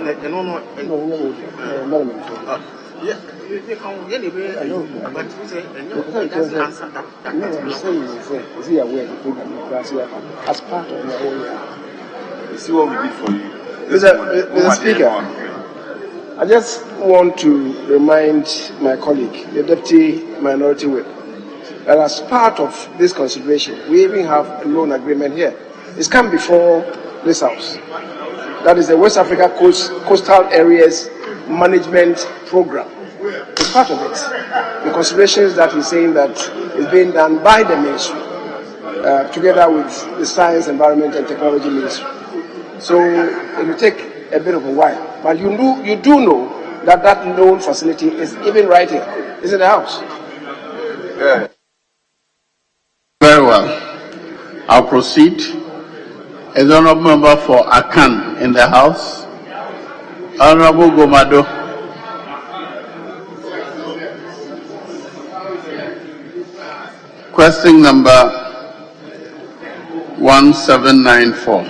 of the whole See what we did for you. Mr. Speaker, I just want to remind my colleague, the Deputy Minority Whip, that as part of this consideration, we even have a loan agreement here. It's come before this House. That is the West Africa Coastal Areas Management Program. It's part of it. The considerations that he's saying that is being done by the ministry, together with the Science, Environment and Technology Ministry. So it will take a bit of a while. But you do know that that loan facility is even right here. It's in the House. Yeah. Very well. I'll proceed. Is the Honourable Member for Akan in the House? Honourable Gomado. Question number 1794.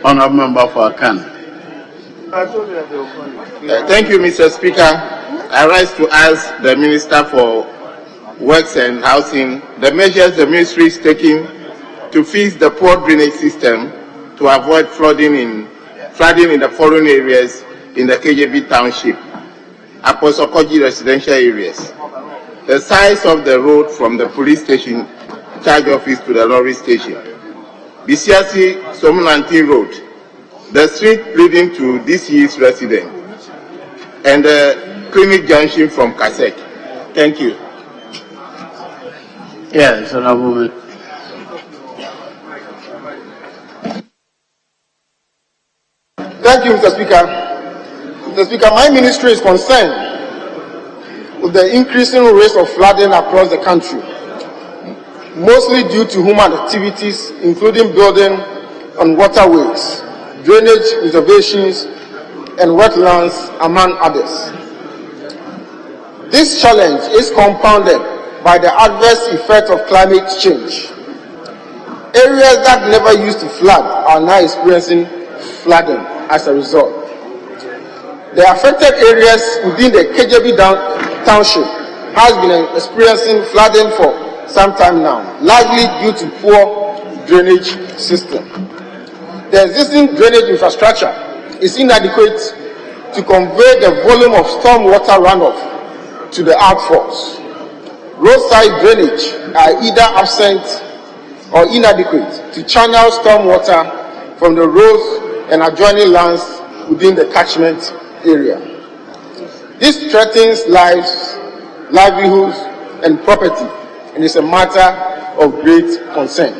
Honourable Member for Akan. Thank you, Mr. Speaker. I rise to ask the Minister for Works and Housing the measures the ministry is taking to fix the poor drainage system to avoid flooding in the following areas in the KJB Township, Aposokoji residential areas. The size of the road from the police station charge office to the lorry station, Bisiasi Somulanti Road, the street leading to DCE's residence, and the clinic junction from Kasek. Thank you. Yes, Honourable. Thank you, Mr. Speaker. Mr. Speaker, my ministry is concerned with the increasing rates of flooding across the country, mostly due to human activities, including building on waterways, drainage reservations, and wetlands, among others. This challenge is compounded by the adverse effect of climate change. Areas that never used to flood are now experiencing flooding as a result. The affected areas within the KJB township has been experiencing flooding for some time now, largely due to poor drainage system. The existing drainage infrastructure is inadequate to convey the volume of stormwater runoff to the outfalls. Roadside drainage are either absent or inadequate to channel stormwater from the roads and adjoining lands within the catchment area. This threatens lives, livelihoods, and property, and is a matter of great concern.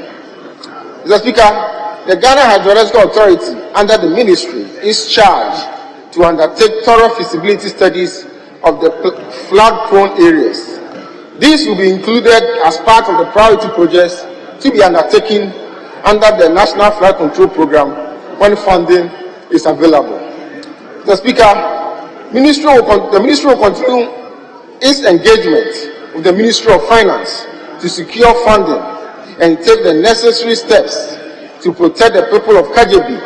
Mr. Speaker, the Ghana Hydrological Authority, under the ministry, is charged to undertake thorough feasibility studies of the flood-prone areas. These will be included as part of the priority projects to be undertaken under the National Flood Control Program when funding is available. Mr. Speaker, the Ministry will continue its engagement with the Ministry of Finance to secure funding and take the necessary steps to protect the people of Kajebi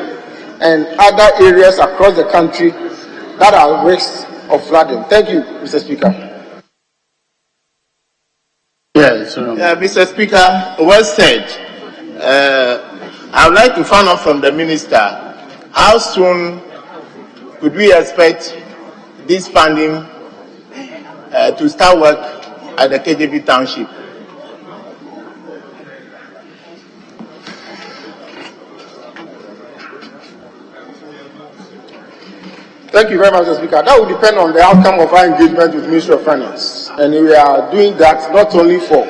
and other areas across the country that are at risk of flooding. Thank you, Mr. Speaker. Yes, Mr. Speaker, well said. I would like to find out from the Minister, how soon could we expect this funding to start work at the KJB Township? Thank you very much, Mr. Speaker. That will depend on the outcome of our engagement with the Ministry of Finance. And we are doing that not only for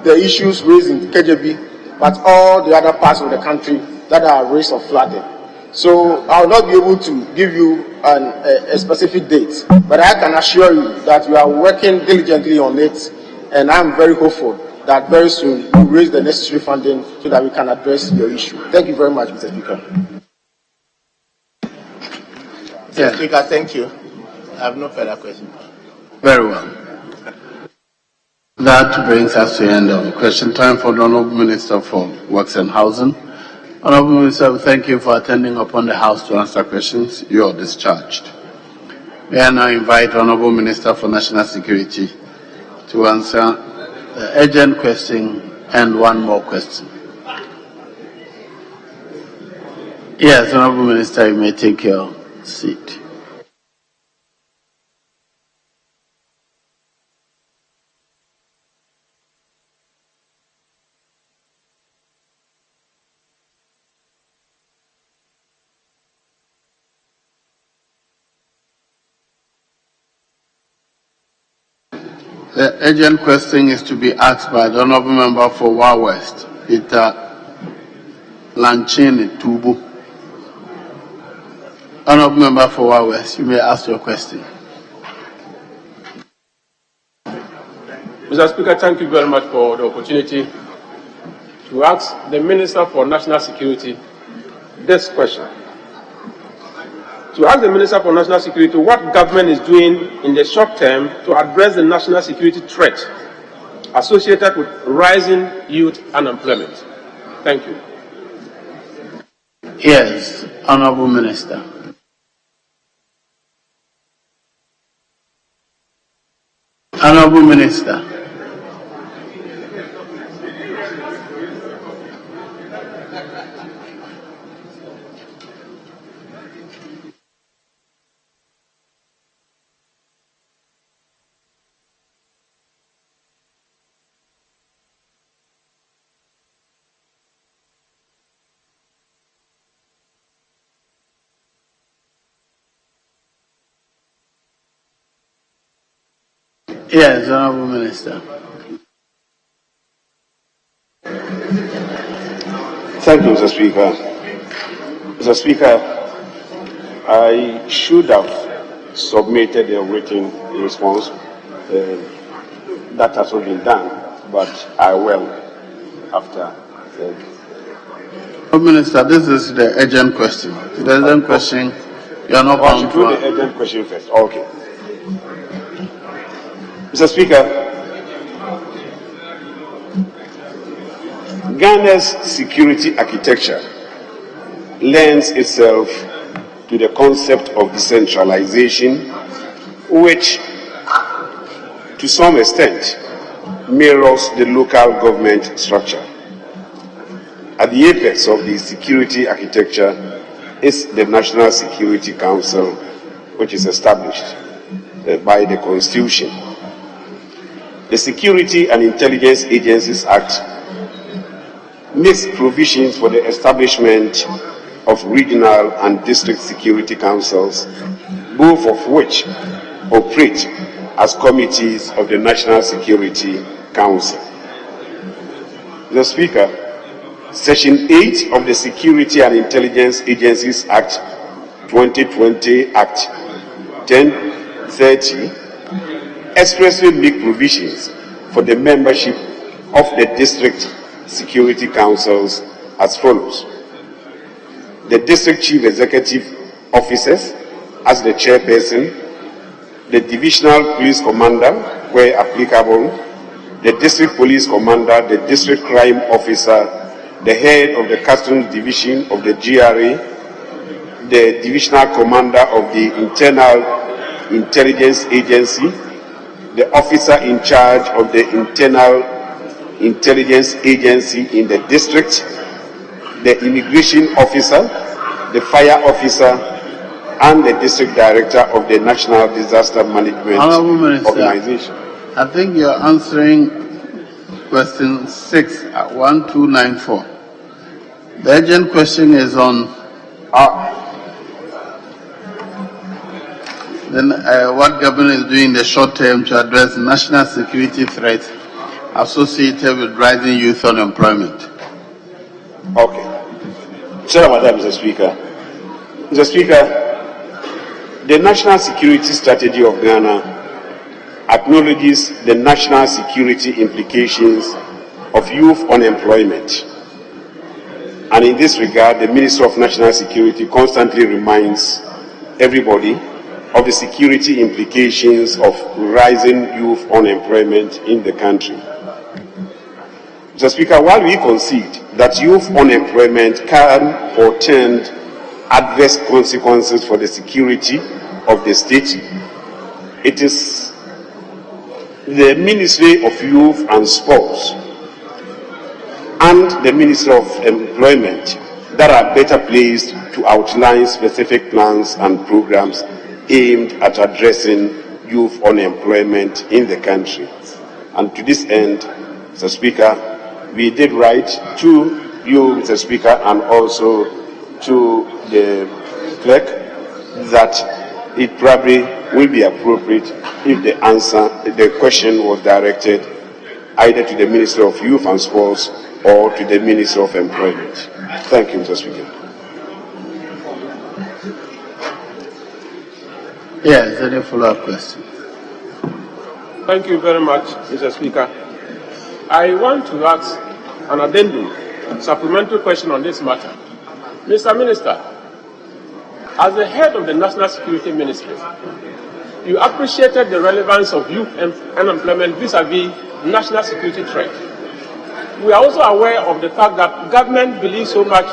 the issues raised in KJB, but all the other parts of the country that are at risk of flooding. So I will not be able to give you a specific date, but I can assure you that we are working diligently on it, and I'm very hopeful that very soon we'll raise the necessary funding so that we can address your issue. Thank you very much, Mr. Speaker. Mr. Speaker, thank you. I have no further questions. Very well. That brings us to the end of the question time for the Honourable Minister for Works and Housing. Honourable Minister, we thank you for attending upon the House to answer questions. You are discharged. May I now invite Honourable Minister for National Security to answer the urgent question and one more question. Yes, Honourable Minister, you may take your seat. The urgent question is to be asked by the Honourable Member for Wa West, Peter Lanchini Tubu. Honourable Member for Wa West, you may ask your question. Mr. Speaker, thank you very much for the opportunity to ask the Minister for National Security this question. To ask the Minister for National Security what government is doing in the short term to address the national security threat associated with rising youth unemployment. Thank you. Yes, Honourable Minister. Honourable Minister. Yes, Honourable Minister. Thank you, Mr. Speaker. Mr. Speaker, I should have submitted a written response. That has not been done, but I will after Minister, this is the urgent question. The urgent question, you are not bound to do the urgent question first. Okay. Mr. Speaker, Ghana's security architecture lends itself to the concept of decentralization, which, to some extent, mirrors the local government structure. At the apex of the security architecture is the National Security Council, which is established by the Constitution. The Security and Intelligence Agencies Act makes provisions for the establishment of regional and district security councils, both of which operate as committees of the National Security Council. Mr. Speaker, Section 8 of the Security and Intelligence Agencies Act 2020 Act 1030 expressly make provisions for the membership of the district security councils as follows. The district chief executive officers as the chairperson, the divisional police commander where applicable, the district police commander, the district crime officer, the head of the customs division of the GRA, the divisional commander of the Internal Intelligence Agency, the officer in charge of the Internal Intelligence Agency in the district, the immigration officer, the fire officer, and the district director of the National Disaster Management Organization. I think you're answering question 6 at 1294. The urgent question is on what government is doing in the short term to address national security threats associated with rising youth unemployment. Okay. Mr. Speaker. Mr. Speaker, the National Security Strategy of Ghana acknowledges the national security implications of youth unemployment. And in this regard, the Minister of National Security constantly reminds everybody of the security implications of rising youth unemployment in the country. Mr. Speaker, while we concede that youth unemployment can portend adverse consequences for the security of the state, it is the Ministry of Youth and Sports and the Ministry of Employment that are better placed to outline specific plans and programs aimed at addressing youth unemployment in the country. And to this end, Mr. Speaker, we did write to you, Mr. Speaker, and also to the clerk that it probably will be appropriate if the question was directed either to the Minister of Youth and Sports or to the Minister of Employment. Thank you, Mr. Speaker. Yes, any follow-up question? Thank you very much, Mr. Speaker. I want to ask an addendum, supplementary question on this matter. Mr. Minister, as the head of the National Security Ministry, you appreciated the relevance of youth unemployment vis-à-vis national security threat. We are also aware of the fact that government believes so much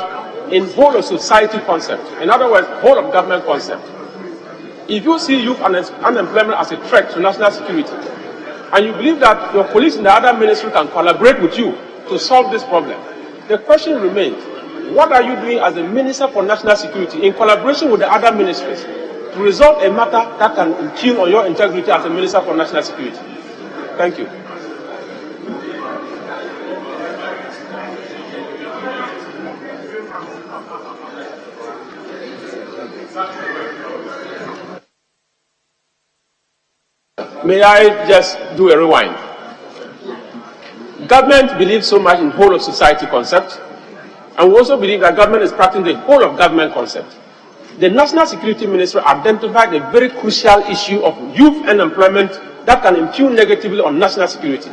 in whole of society concept, in other words, whole of government concept. If you see youth unemployment as a threat to national security, and you believe that your colleagues in the other ministry can collaborate with you to solve this problem, the question remains, what are you doing as the Minister for National Security in collaboration with the other ministries to resolve a matter that can impugn on your integrity as a Minister for National Security? Thank you. May I just do a rewind? Government believes so much in whole of society concept, and we also believe that government is practicing the whole of government concept. The National Security Ministry identified a very crucial issue of youth unemployment that can impugn negatively on national security.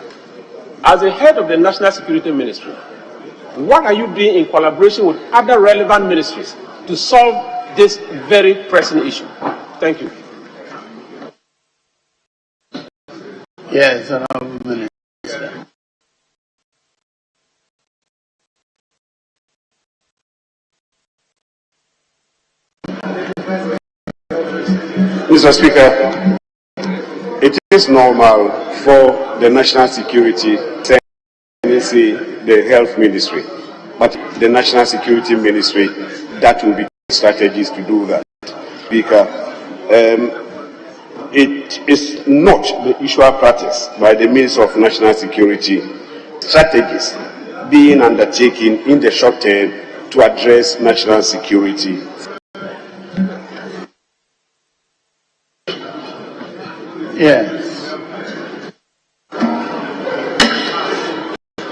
As the head of the National Security Ministry, what are you doing in collaboration with other relevant ministries to solve this very pressing issue? Thank you. Yes, Honorable Minister. Mr. Speaker, it is normal for the National Security Agency, the Health Ministry, but the National Security Ministry, that will be strategies to do that. Speaker, it is not the usual practice by the Minister of National Security strategies being undertaken in the short term to address national security. Yes.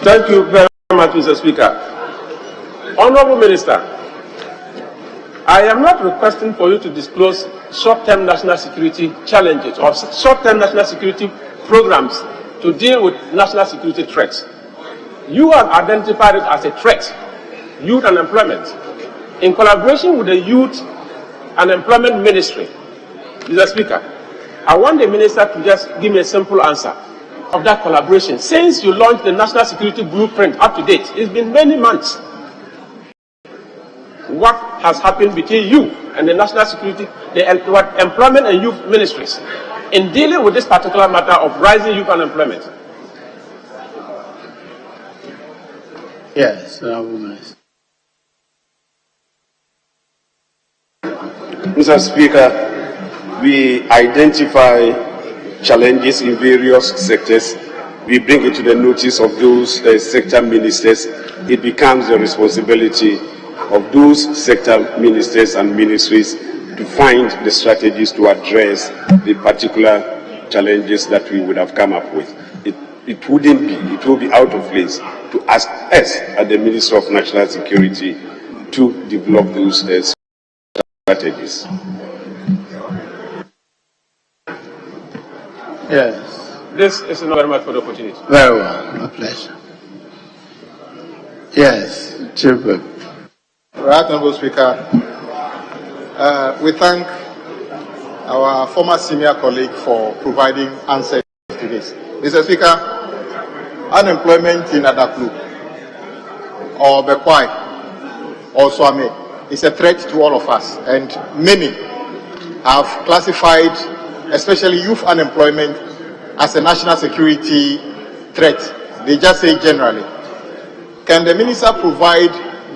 Thank you very much, Mr. Speaker. Honorable Minister, I am not requesting for you to disclose short-term national security challenges or short-term national security programs to deal with national security threats. You have identified it as a threat, youth unemployment. In collaboration with the Youth and Employment Ministry, Mr. Speaker, I want the Minister to just give me a simple answer of that collaboration. Since you launched the National Security Blueprint up to date, it's been many months. What has happened between you and the National Security, the Employment and Youth Ministries in dealing with this particular matter of rising youth unemployment? Yes, Honorable Minister. Mr. Speaker, we identify challenges in various sectors. We bring it to the notice of those sector ministers. It becomes the responsibility of those sector ministers and ministries to find the strategies to address the particular challenges that we would have come up with. It will be out of place to ask us at the Ministry of National Security to develop those strategies. Yes. This is not very much for the opportunity. Very well. My pleasure. Yes, Chief Whip. Right, Honorable Speaker. We thank our former senior colleague for providing answers to this. Mr. Speaker, unemployment in Adaklu or Bekwai or Swame is a threat to all of us, and many have classified especially youth unemployment as a national security threat. They just say generally. Can the minister provide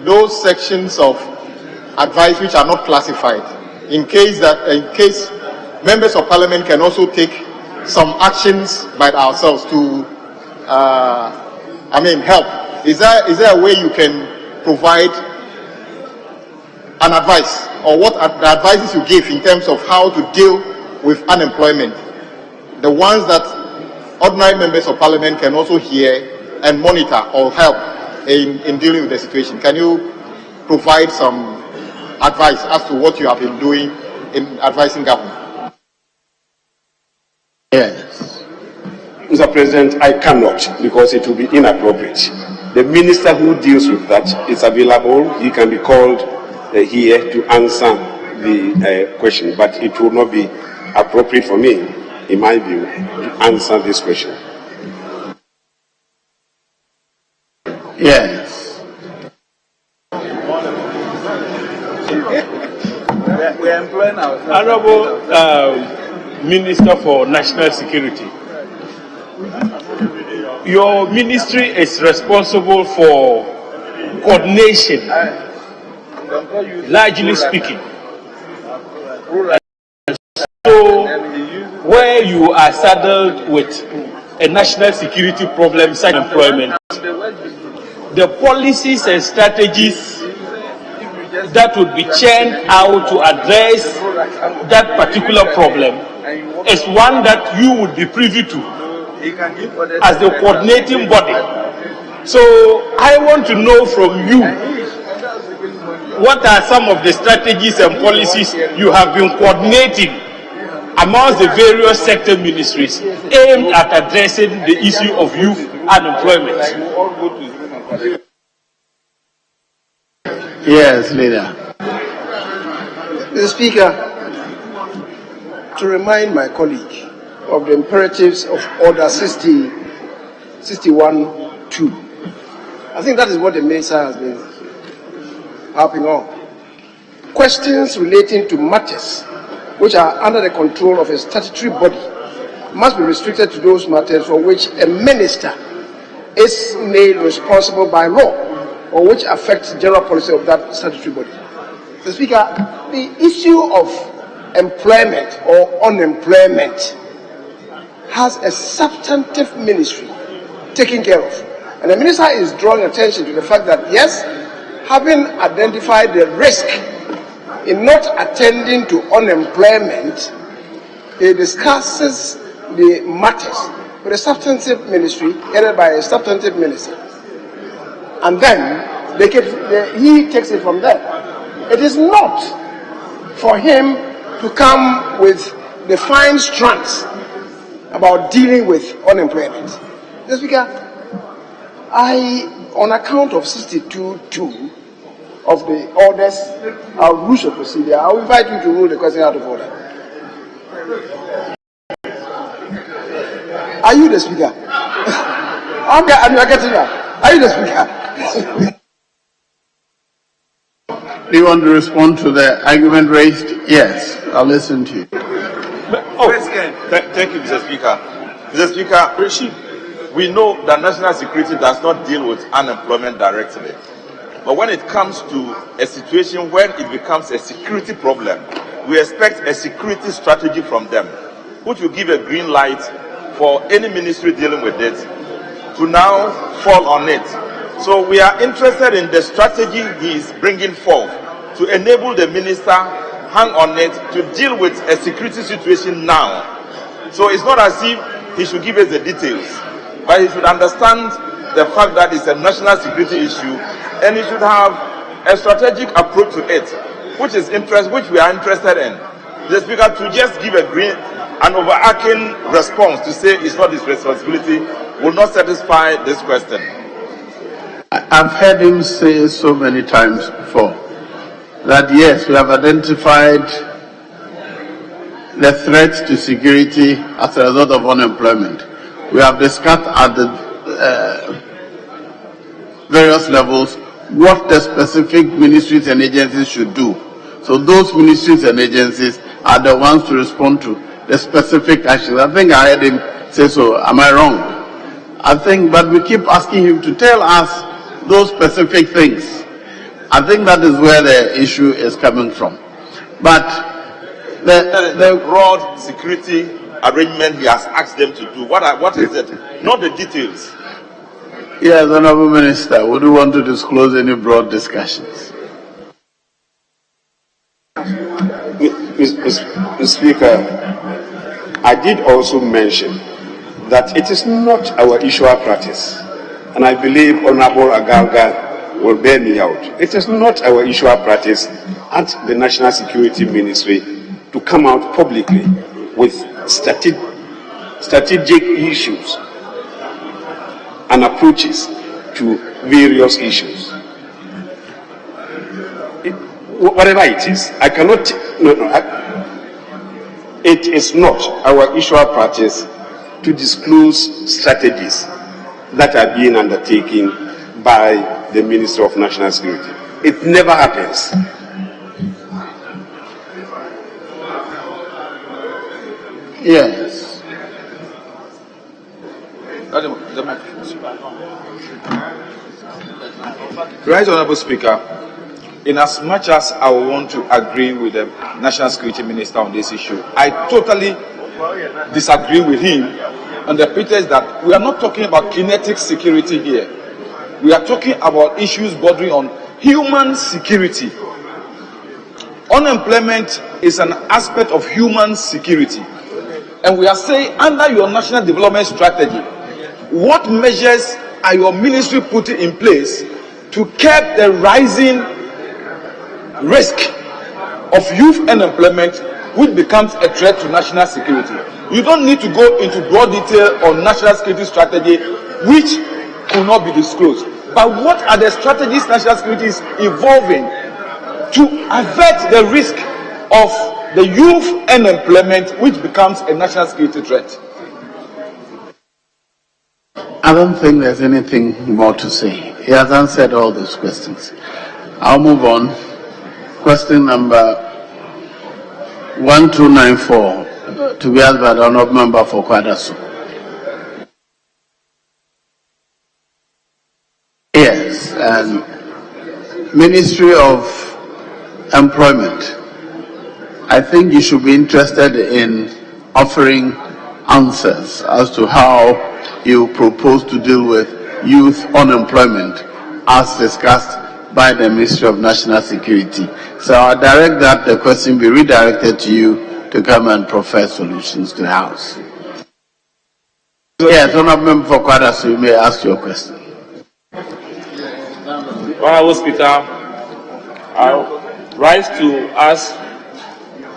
those sections of advice which are not classified in case members of parliament can also take some actions by ourselves to help? Is there a way you can provide an advice, or what are the advices you give in terms of how to deal with unemployment, the ones that ordinary members of parliament can also hear and monitor or help in dealing with the situation? Can you provide some advice as to what you have been doing in advising government? Yes. Mr. President, I cannot, because it will be inappropriate. The minister who deals with that is available. He can be called here to answer the question, but it will not be appropriate for me, in my view, to answer this question. Yes. We are employing ourselves. Honorable Minister for National Security, your ministry is responsible for coordination, largely speaking. So, where you are saddled with a national security problem such as employment, the policies and strategies that would be churned out to address that particular problem is one that you would be privy to as the coordinating body. So I want to know from you, what are some of the strategies and policies you have been coordinating amongst the various sector ministries aimed at addressing the issue of youth unemployment? Yes, leader. Mr. Speaker, to remind my colleague of the imperatives of Order 61-2. I think that is what the minister has been harping on. Questions relating to matters which are under the control of a statutory body must be restricted to those matters for which a minister is made responsible by law or which affect the general policy of that statutory body. Mr. Speaker, the issue of employment or unemployment has a substantive ministry taking care of. And the minister is drawing attention to the fact that, yes, having identified the risk in not attending to unemployment, he discusses the matters with a substantive ministry headed by a substantive minister. And then he takes it from there. It is not for him to come with the fine strands about dealing with unemployment. Mr. Speaker, on account of 62(2) of the orders, our rules of procedure, I will invite you to rule the question out of order. Are you the Speaker? I'm getting that. Are you the Speaker? Do you want to respond to the argument raised? Yes, I'll listen to you. Thank you, Mr. Speaker. Mr. Speaker, we know that national security does not deal with unemployment directly. But when it comes to a situation when it becomes a security problem, we expect a security strategy from them, which will give a green light for any ministry dealing with it to now fall on it. So we are interested in the strategy he is bringing forth to enable the minister hang on it to deal with a security situation now. So it's not as if he should give us the details, but he should understand the fact that it's a national security issue and he should have a strategic approach to it, which we are interested in. The Speaker, to just give an overarching response to say it's not his responsibility will not satisfy this question. I've heard him say so many times before that yes, we have identified the threat to security as a result of unemployment. We have discussed at the various levels what the specific ministries and agencies should do. So those ministries and agencies are the ones to respond to the specific actions. I think I heard him say so. Am I wrong? But we keep asking him to tell us those specific things. I think that is where the issue is coming from. But the broad security arrangement he has asked them to do, what is it? Not the details. Yes, Honorable Minister, would you want to disclose any broad discussions? Mr. Speaker, I did also mention that it is not our usual practice, and I believe Honorable Agalga will bear me out. It is not our usual practice at the National Security Ministry to come out publicly with strategic issues and approaches to various issues. Whatever it is, I cannot. It is not our usual practice to disclose strategies that are being undertaken by the Minister of National Security. It never happens. Yes. Right, Honorable Speaker, in as much as I want to agree with the National Security Minister on this issue, I totally disagree with him on the pretext that we are not talking about kinetic security here. We are talking about issues bordering on human security. Unemployment is an aspect of human security. And we are saying, under your national development strategy, what measures are your ministry putting in place to curb the rising risk of youth unemployment, which becomes a threat to national security? You don't need to go into broad detail on national security strategy, which could not be disclosed. But what are the strategies national security is evolving to avert the risk of the youth unemployment, which becomes a national security threat? I don't think there's anything more to say. He has answered all those questions. I'll move on. Question number 1294, to be asked by the Honourable Member for Kwadaso. Yes, and Ministry of Employment, I think you should be interested in offering answers as to how you propose to deal with youth unemployment as discussed by the Ministry of National Security. So I direct that the question be redirected to you to come and profess solutions to the House. Yes, Honourable Member for Kwadaso, you may ask your question. Honourable Speaker, I rise to ask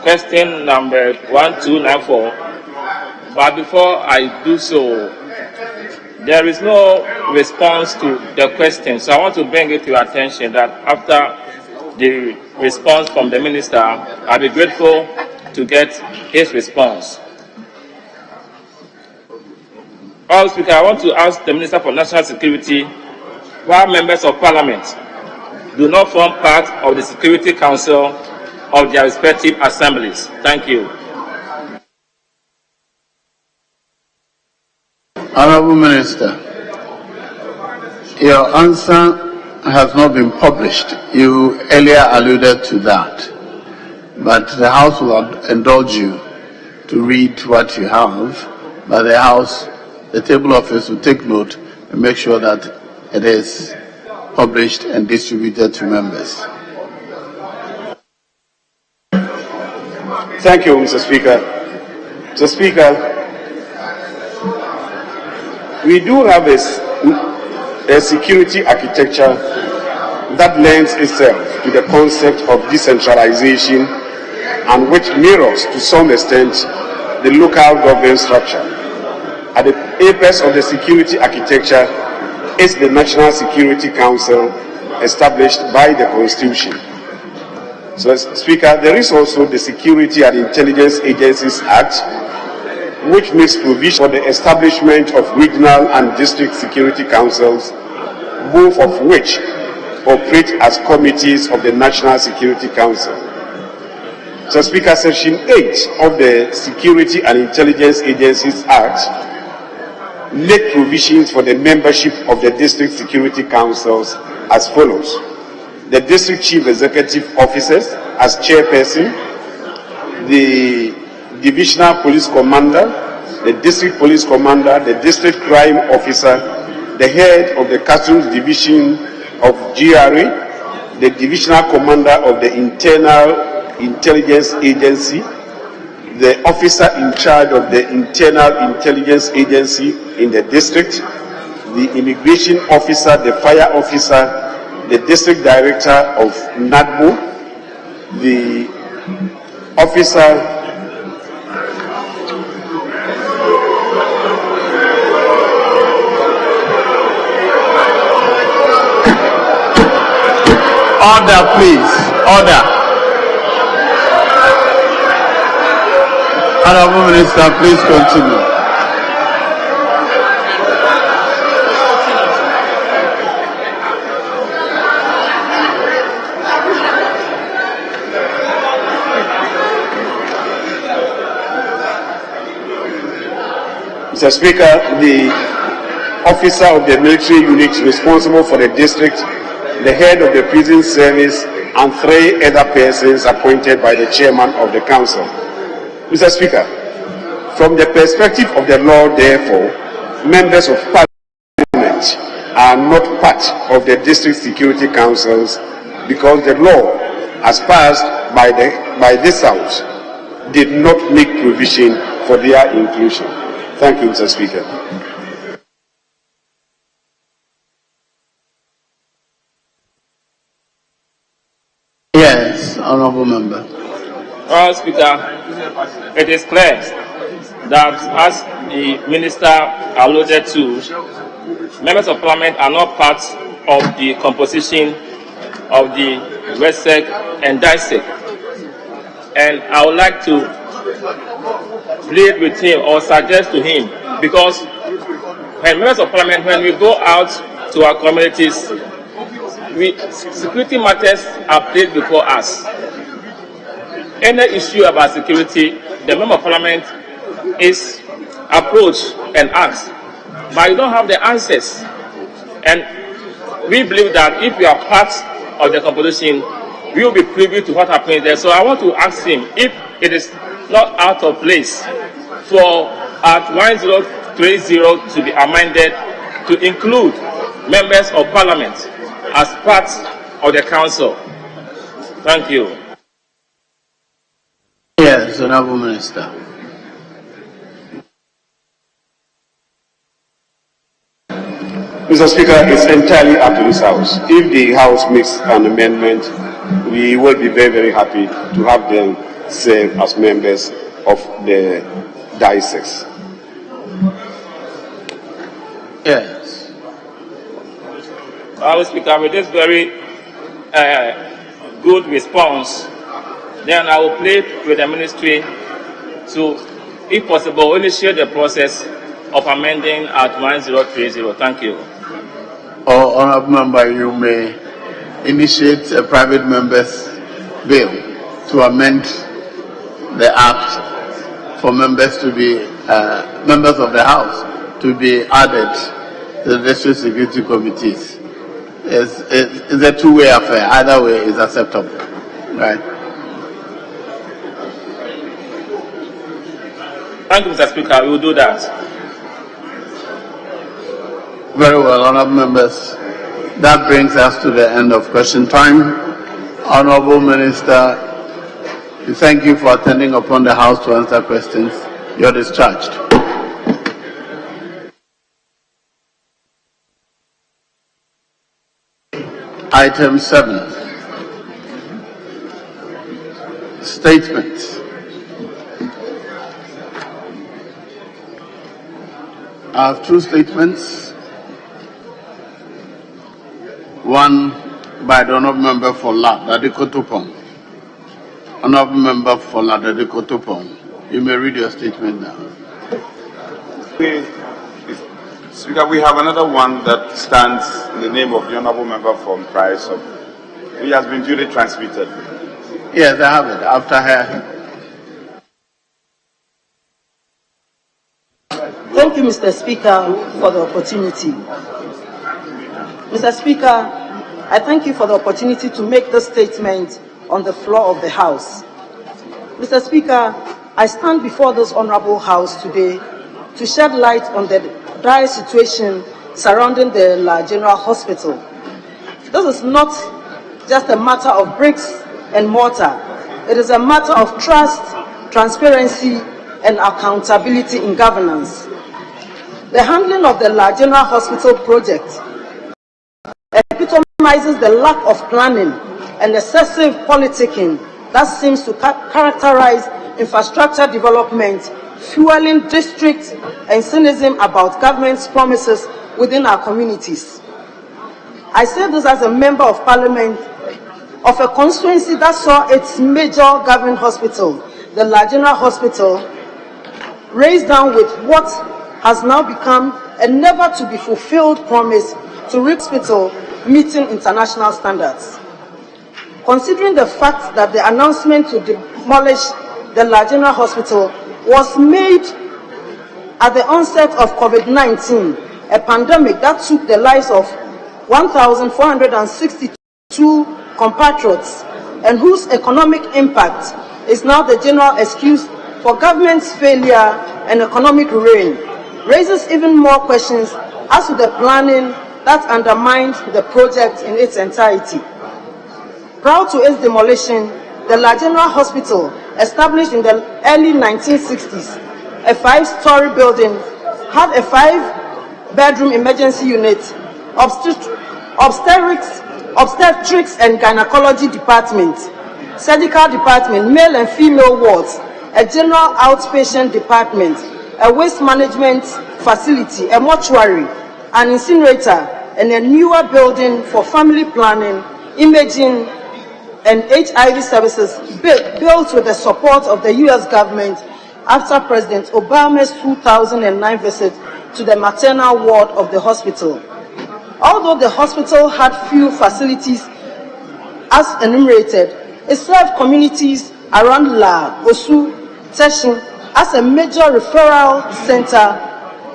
question number 1294, but before I do so, there is no response to the question, so I want to bring it to your attention that after the response from the Minister, I'll be grateful to get his response. Honourable Speaker, I want to ask the Minister for National Security why members of Parliament do not form part of the Security Council of their respective assemblies. Thank you. Honourable Minister, your answer has not been published. You earlier alluded to that, but the House will indulge you to read what you have, but the House, the table office will take note and make sure that it is published and distributed to members. Thank you, Mr. Speaker. Mr. Speaker, we do have a security architecture that lends itself to the concept of decentralization and which mirrors, to some extent, the local government structure. At the apex of the security architecture is the National Security Council established by the Constitution. So, Speaker, there is also the Security and Intelligence Agencies Act, which makes provision for the establishment of regional and district security councils, both of which operate as committees of the National Security Council. So, Speaker, Section 8 of the Security and Intelligence Agencies Act make provisions for the membership of the district security councils as follows: the district chief executive officers as chairperson, the divisional police commander, the district police commander, the district crime officer, the head of the customs division of GRA, the divisional commander of the internal intelligence agency, the officer in charge of the internal intelligence agency in the district, the immigration officer, the fire officer, the district director of NADBO, the officer Order, please. Order. Honourable Minister, please continue. Mr. Speaker, the officer of the military unit responsible for the district, the head of the prison service, and 3 other persons appointed by the chairman of the council. Mr. Speaker, from the perspective of the law, therefore, members of Parliament are not part of the district security councils because the law, as passed by this House, did not make provision for their inclusion. Thank you, Mr. Speaker. Yes, Honourable Member. Honourable Speaker, it is clear that, as the Minister alluded to, members of Parliament are not part of the composition of the Westsec, and Dissect. And I would like to plead with him or suggest to him, because when members of parliament, when we go out to our communities, security matters are placed before us. Any issue about security, the member of parliament is approached and asked, but you don't have the answers. And we believe that if we are part of the composition, we will be privy to what happens there. So I want to ask him if it is not out of place for Act 1030 to be amended to include members of parliament as part of the council. Thank you. Yes, Honorable Minister. Mr. Speaker, it's entirely up to this House. If the House makes an amendment, we will be very, very happy to have them serve as members of the diocese. Yes. Honorable Speaker, with this very good response, then I will plead with the ministry to, if possible, initiate the process of amending Act 1030. Thank you. Or, Honorable Member, you may initiate a private member's bill to amend the Act for members to be, members of the House to be added to the district security committees. It's a two-way affair. Either way is acceptable. Right? Thank you, Mr. Speaker. We will do that. Very well, honorable members. That brings us to the end of question time. Honorable Minister, we thank you for attending upon the House to answer questions. You are discharged. Item 7. Statements. I have two statements. One by the Honourable Member for Ladadikotopong. Honourable Member for Ladadikotopong. You may read your statement now. Speaker, we have another one that stands in the name of the Honourable Member from Price. It has been duly transmitted. Yes, I have it. After her. Thank you, Mr. Speaker, for the opportunity. Mr. Speaker, I thank you for the opportunity to make this statement on the floor of the House. Mr. Speaker, I stand before this honorable House today to shed light on the dire situation surrounding the La General Hospital. This is not just a matter of bricks and mortar. It is a matter of trust, transparency, and accountability in governance. The handling of the La General Hospital project epitomizes the lack of planning and excessive politicking that seems to characterize infrastructure development, fueling district and cynicism about government's promises within our communities. I say this as a member of parliament of a constituency that saw its major government hospital, the La General Hospital, raised down with what has now become a never-to-be-fulfilled promise to reach hospital meeting international standards. Considering the fact that the announcement to demolish the La General Hospital was made at the onset of COVID-19, a pandemic that took the lives of 1,462 compatriots and whose economic impact is now the general excuse for government's failure and economic ruin, raises even more questions as to the planning that undermined the project in its entirety. Prior to its demolition, the La General Hospital, established in the early 1960s, a 5-story building, had a 5-bedroom emergency unit, obstetrics and gynecology department, surgical department, male and female wards, a general outpatient department, a waste management facility, a mortuary, an incinerator, and a newer building for family planning, imaging, and HIV services built with the support of the U.S. government after President Obama's 2009 visit to the maternal ward of the hospital. Although the hospital had few facilities as enumerated, it served communities around La, Osu, Teshin as a major referral center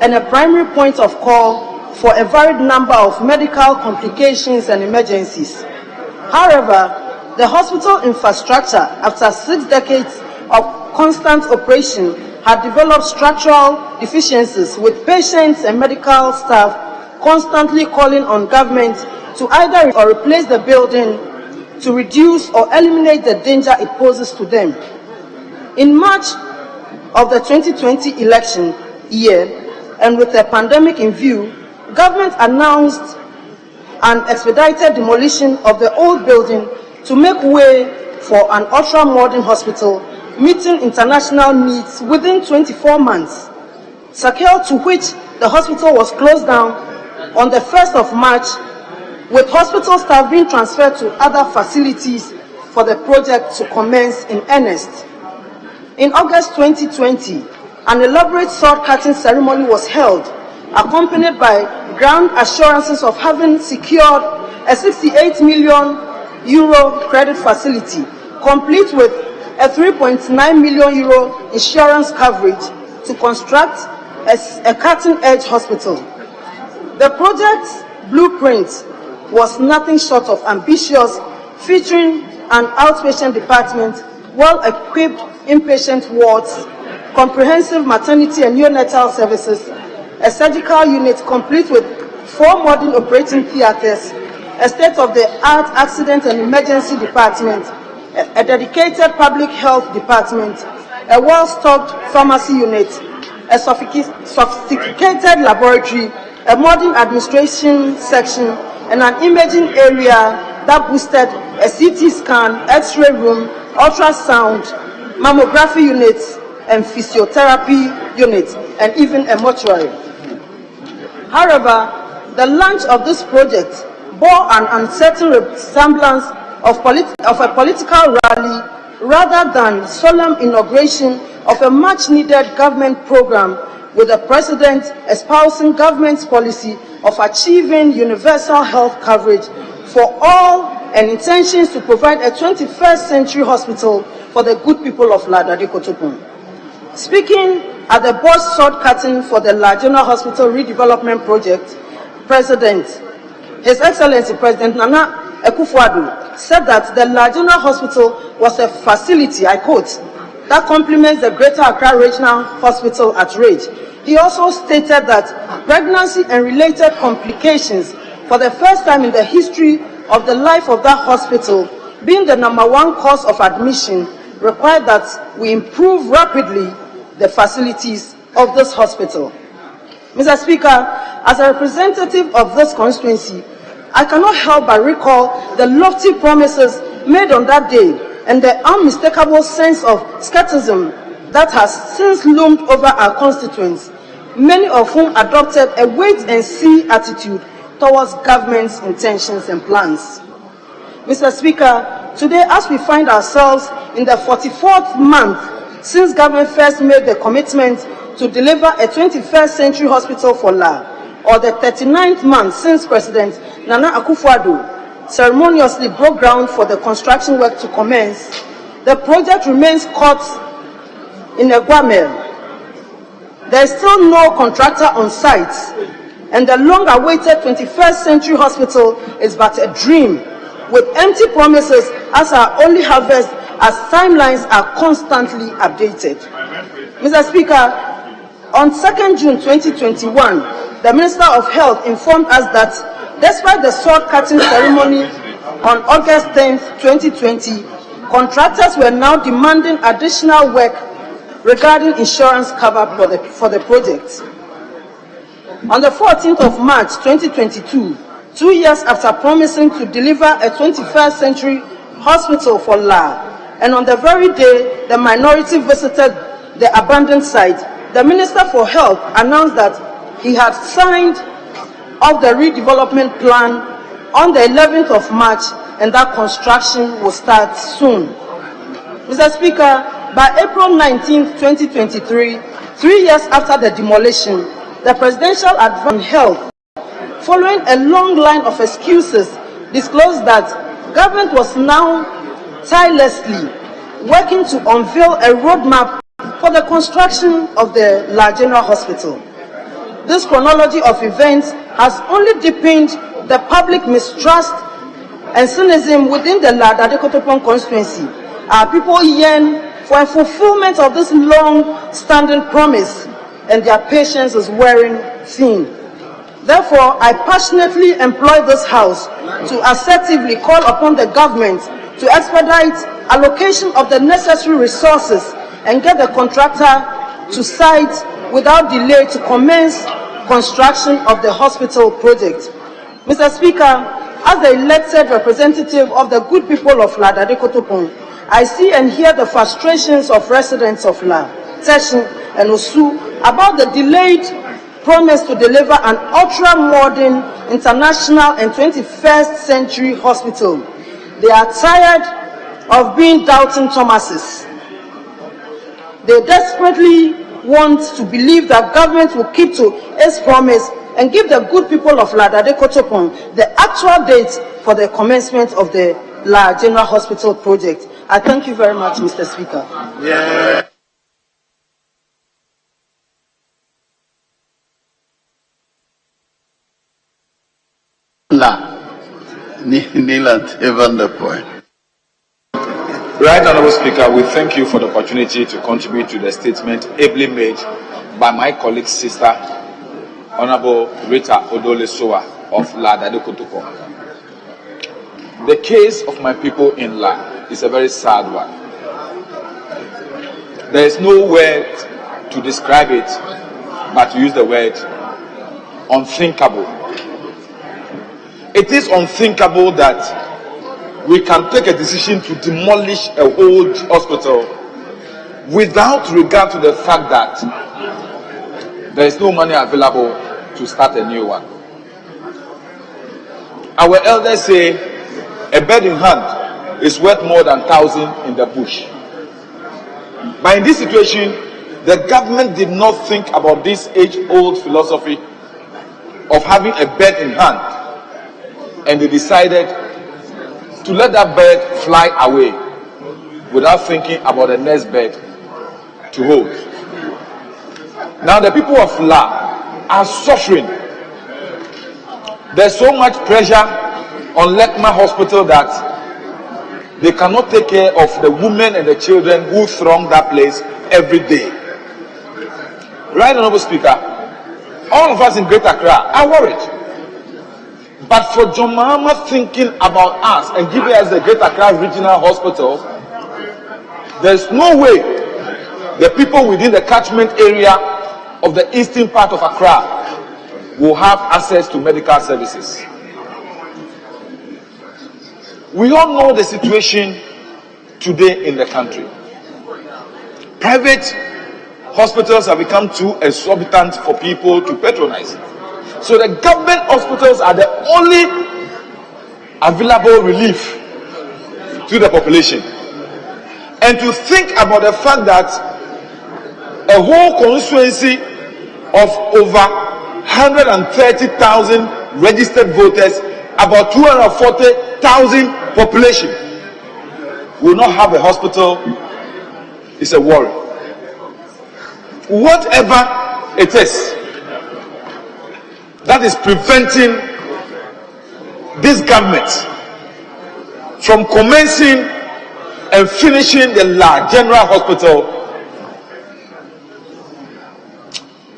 and a primary point of call for a varied number of medical complications and emergencies. However, the hospital infrastructure, after 6 decades of constant operation, had developed structural deficiencies, with patients and medical staff constantly calling on government to either or replace the building to reduce or eliminate the danger it poses to them. In March of the 2020 election year, and with the pandemic in view, government announced an expedited demolition of the old building to make way for an ultra-modern hospital meeting international needs within 24 months, secured to which the hospital was closed down on the 1st of March, with hospital staff being transferred to other facilities for the project to commence in earnest. In August 2020, an elaborate sword-cutting ceremony was held, accompanied by grand assurances of having secured a 68 million euro credit facility, complete with a 3.9 million euro insurance coverage to construct a cutting-edge hospital. The project's blueprint was nothing short of ambitious, featuring an outpatient department, well-equipped inpatient wards, comprehensive maternity and neonatal services, a surgical unit complete with 4 modern operating theaters, a state-of-the-art accident and emergency department, a dedicated public health department, a well-stocked pharmacy unit, a sophisticated laboratory, a modern administration section, and an imaging area that boosted a CT scan, X-ray room, ultrasound, mammography units, and physiotherapy units, and even a mortuary. However, the launch of this project bore an uncertain resemblance of a political rally rather than solemn inauguration of a much-needed government program, with the president espousing government's policy of achieving universal health coverage for all and intentions to provide a 21st century hospital for the good people of Ladadi Kotopon. Speaking at the board sword cutting for the La General Hospital Redevelopment Project, His Excellency President Nana Akufo-Addo said that the La General Hospital was a facility, I quote, that complements the Greater Accra Regional Hospital at Rage. He also stated that pregnancy and related complications, for the first time in the history of the life of that hospital, being the #1 cause of admission, required that we improve rapidly the facilities of this hospital. Mr. Speaker, as a representative of this constituency, I cannot help but recall the lofty promises made on that day and the unmistakable sense of skepticism that has since loomed over our constituents, many of whom adopted a wait-and-see attitude towards government's intentions and plans. Mr. Speaker, today, as we find ourselves in the 44th month since government first made the commitment to deliver a 21st century hospital for La, or the 39th month since President Nana Akufo-Addo ceremoniously broke ground for the construction work to commence, the project remains caught in a guamel. There is still no contractor on site, and the long-awaited 21st century hospital is but a dream, with empty promises as our only harvest, as timelines are constantly updated. Mr. Speaker, on 2nd June 2021, the Minister of Health informed us that despite the sword-cutting ceremony on August 10, 2020, contractors were now demanding additional work regarding insurance cover for the project. On the 14th of March 2022, 2 years after promising to deliver a 21st century hospital for La, and on the very day the minority visited the abandoned site, the Minister for Health announced that he had signed off the redevelopment plan on the 11th of March and that construction will start soon. Mr. Speaker, by April 19, 2023, 3 years after the demolition, the Presidential Adviser on Health, following a long line of excuses, disclosed that government was now tirelessly working to unveil a roadmap for the construction of the La General Hospital. This chronology of events has only deepened the public mistrust and cynicism within the La Dadekotopon constituency. Our people yearn for a fulfillment of this long-standing promise, and their patience is wearing thin. Therefore, I passionately employ this House to assertively call upon the government to expedite allocation of the necessary resources and get the contractor to site without delay to commence construction of the hospital project. Mr. Speaker, as the elected representative of the good people of La Dadekotopon, I see and hear the frustrations of residents of La, Teshin, and Osu about the delayed promise to deliver an ultra-modern, international, and 21st century hospital. They are tired of being doubting Thomases. They desperately want to believe that government will keep to its promise and give the good people of La Dadekotopon the actual date for the commencement of the La General Hospital project. I thank you very much, Mr. Speaker. Yeah. Even the point. Right, Honorable Speaker, we thank you for the opportunity to contribute to the statement ably made by my colleague sister, Honorable Rita Odole-Sowa of La Dadekotopon. The case of my people in La is a very sad one. There is no word to describe it but to use the word unthinkable. It is unthinkable that we can take a decision to demolish a old hospital without regard to the fact that there is no money available to start a new one. Our elders say a bird in hand is worth more than 1,000 in the bush. But in this situation, the government did not think about this age-old philosophy of having a bird in hand, and they decided to let that bird fly away without thinking about the next bird to hold. Now the people of La are suffering. There's so much pressure on Lekma Hospital that they cannot take care of the women and the children who throng that place every day. Right, Honorable Speaker, all of us in Greater Accra are worried. But for John Mahama thinking about us and giving us the Greater Accra Regional Hospital, there's no way the people within the catchment area of the eastern part of Accra will have access to medical services. We all know the situation today in the country. Private hospitals have become too exorbitant for people to patronize. So the government hospitals are the only available relief to the population. And to think about the fact that a whole constituency of over 130,000 registered voters, about 240,000 population, will not have a hospital is a worry. Whatever it is that is preventing this government from commencing and finishing the La General Hospital,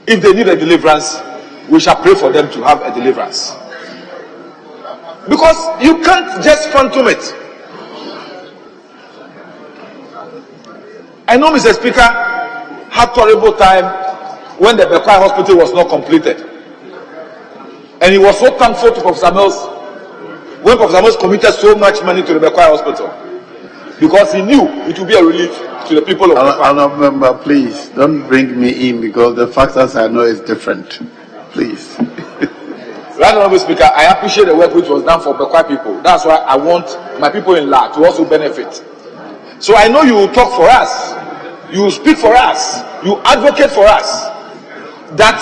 if they need a deliverance, we shall pray for them to have a deliverance. Because you can't just phantom it. I know Mr. Speaker had terrible time when the Bekwai Hospital was not completed. And he was so thankful to Professor Mills when Professor Mills committed so much money to the Bekwai Hospital, because he knew it would be a relief to the people of Bekwai. Honourable Member, please don't bring me in, because the facts as I know is different. Please. Right, Honorable Speaker, I appreciate the work which was done for Bekwai people. That's why I want my people in La to also benefit. So I know you will talk for us, you will speak for us, you advocate for us, that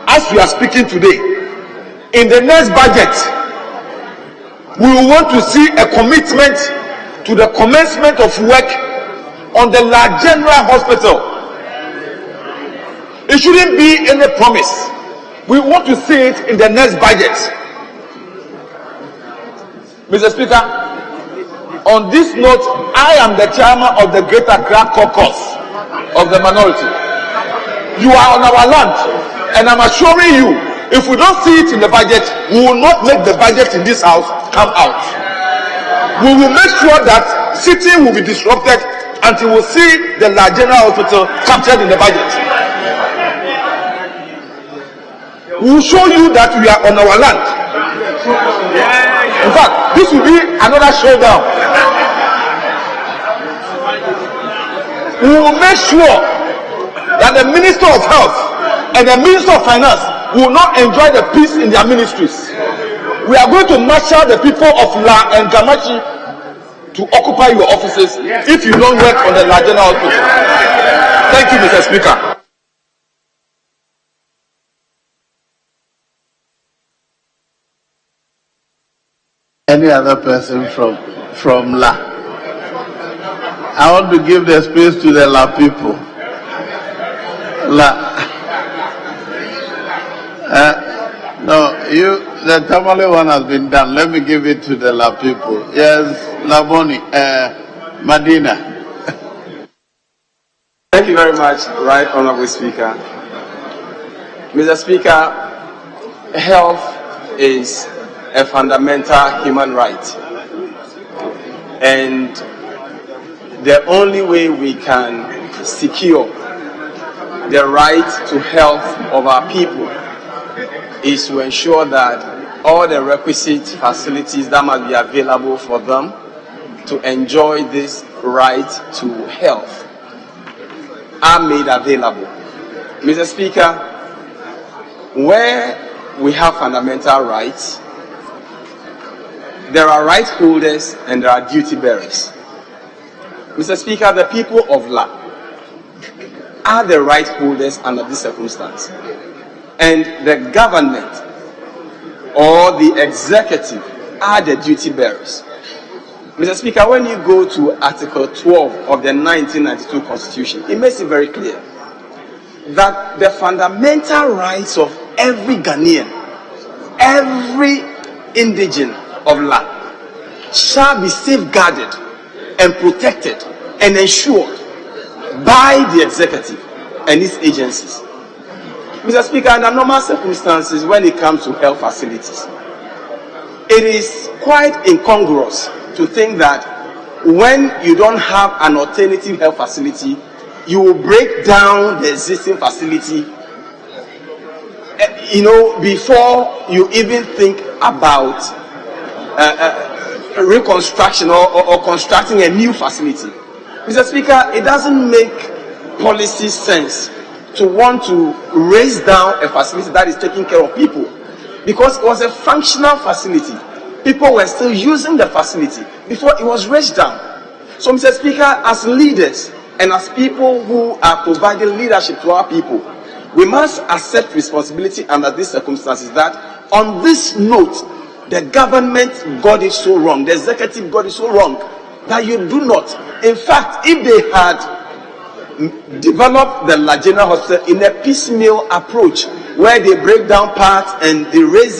as we are speaking today, in the next budget, we will want to see a commitment to the commencement of work on the La General Hospital. It shouldn't be any promise. We want to see it in the next budget. Mr. Speaker, on this note, I am the chairman of the Greater Accra Caucus of the minority. You are on our land, and I'm assuring you, if we don't see it in the budget, we will not make the budget in this house come out. We will make sure that sitting will be disrupted until we see the La General Hospital captured in the budget. We will show you that we are on our land. In fact, this will be another showdown. We will make sure that the Minister of Health and the Minister of Finance will not enjoy the peace in their ministries. We are going to marshal the people of La and Gamachi to occupy your offices if you don't work on the La General Hospital. Thank you, Mr. Speaker. Any other person from La? I want to give the space to the La people. La. No, the Tamale one has been done. Let me give it to the La people. Yes, Laboni, Madina. Thank you very much, Right Honorable Speaker. Mr. Speaker, health is a fundamental human right. And the only way we can secure the right to health of our people is to ensure that all the requisite facilities that must be available for them to enjoy this right to health are made available. Mr. Speaker, where we have fundamental rights, there are right holders and there are duty bearers. Mr. Speaker, the people of La are the right holders under this circumstance. And the government or the executive are the duty bearers. Mr. Speaker, when you go to Article 12 of the 1992 Constitution, it makes it very clear that the fundamental rights of every Ghanaian, every indigene of La, shall be safeguarded and protected and ensured by the executive and its agencies. Mr. Speaker, under normal circumstances, when it comes to health facilities, it is quite incongruous to think that when you don't have an alternative health facility, you will break down the existing facility, before you even think about reconstruction or constructing a new facility. Mr. Speaker, it doesn't make policy sense to want to raise down a facility that is taking care of people, because it was a functional facility. People were still using the facility before it was raised down. So, Mr. Speaker, as leaders and as people who are providing leadership to our people, we must accept responsibility under these circumstances that on this note, the government got it so wrong, the executive got it so wrong, that you do not. In fact, if they had developed the La General Hospital in a piecemeal approach, where they break down parts and they raise it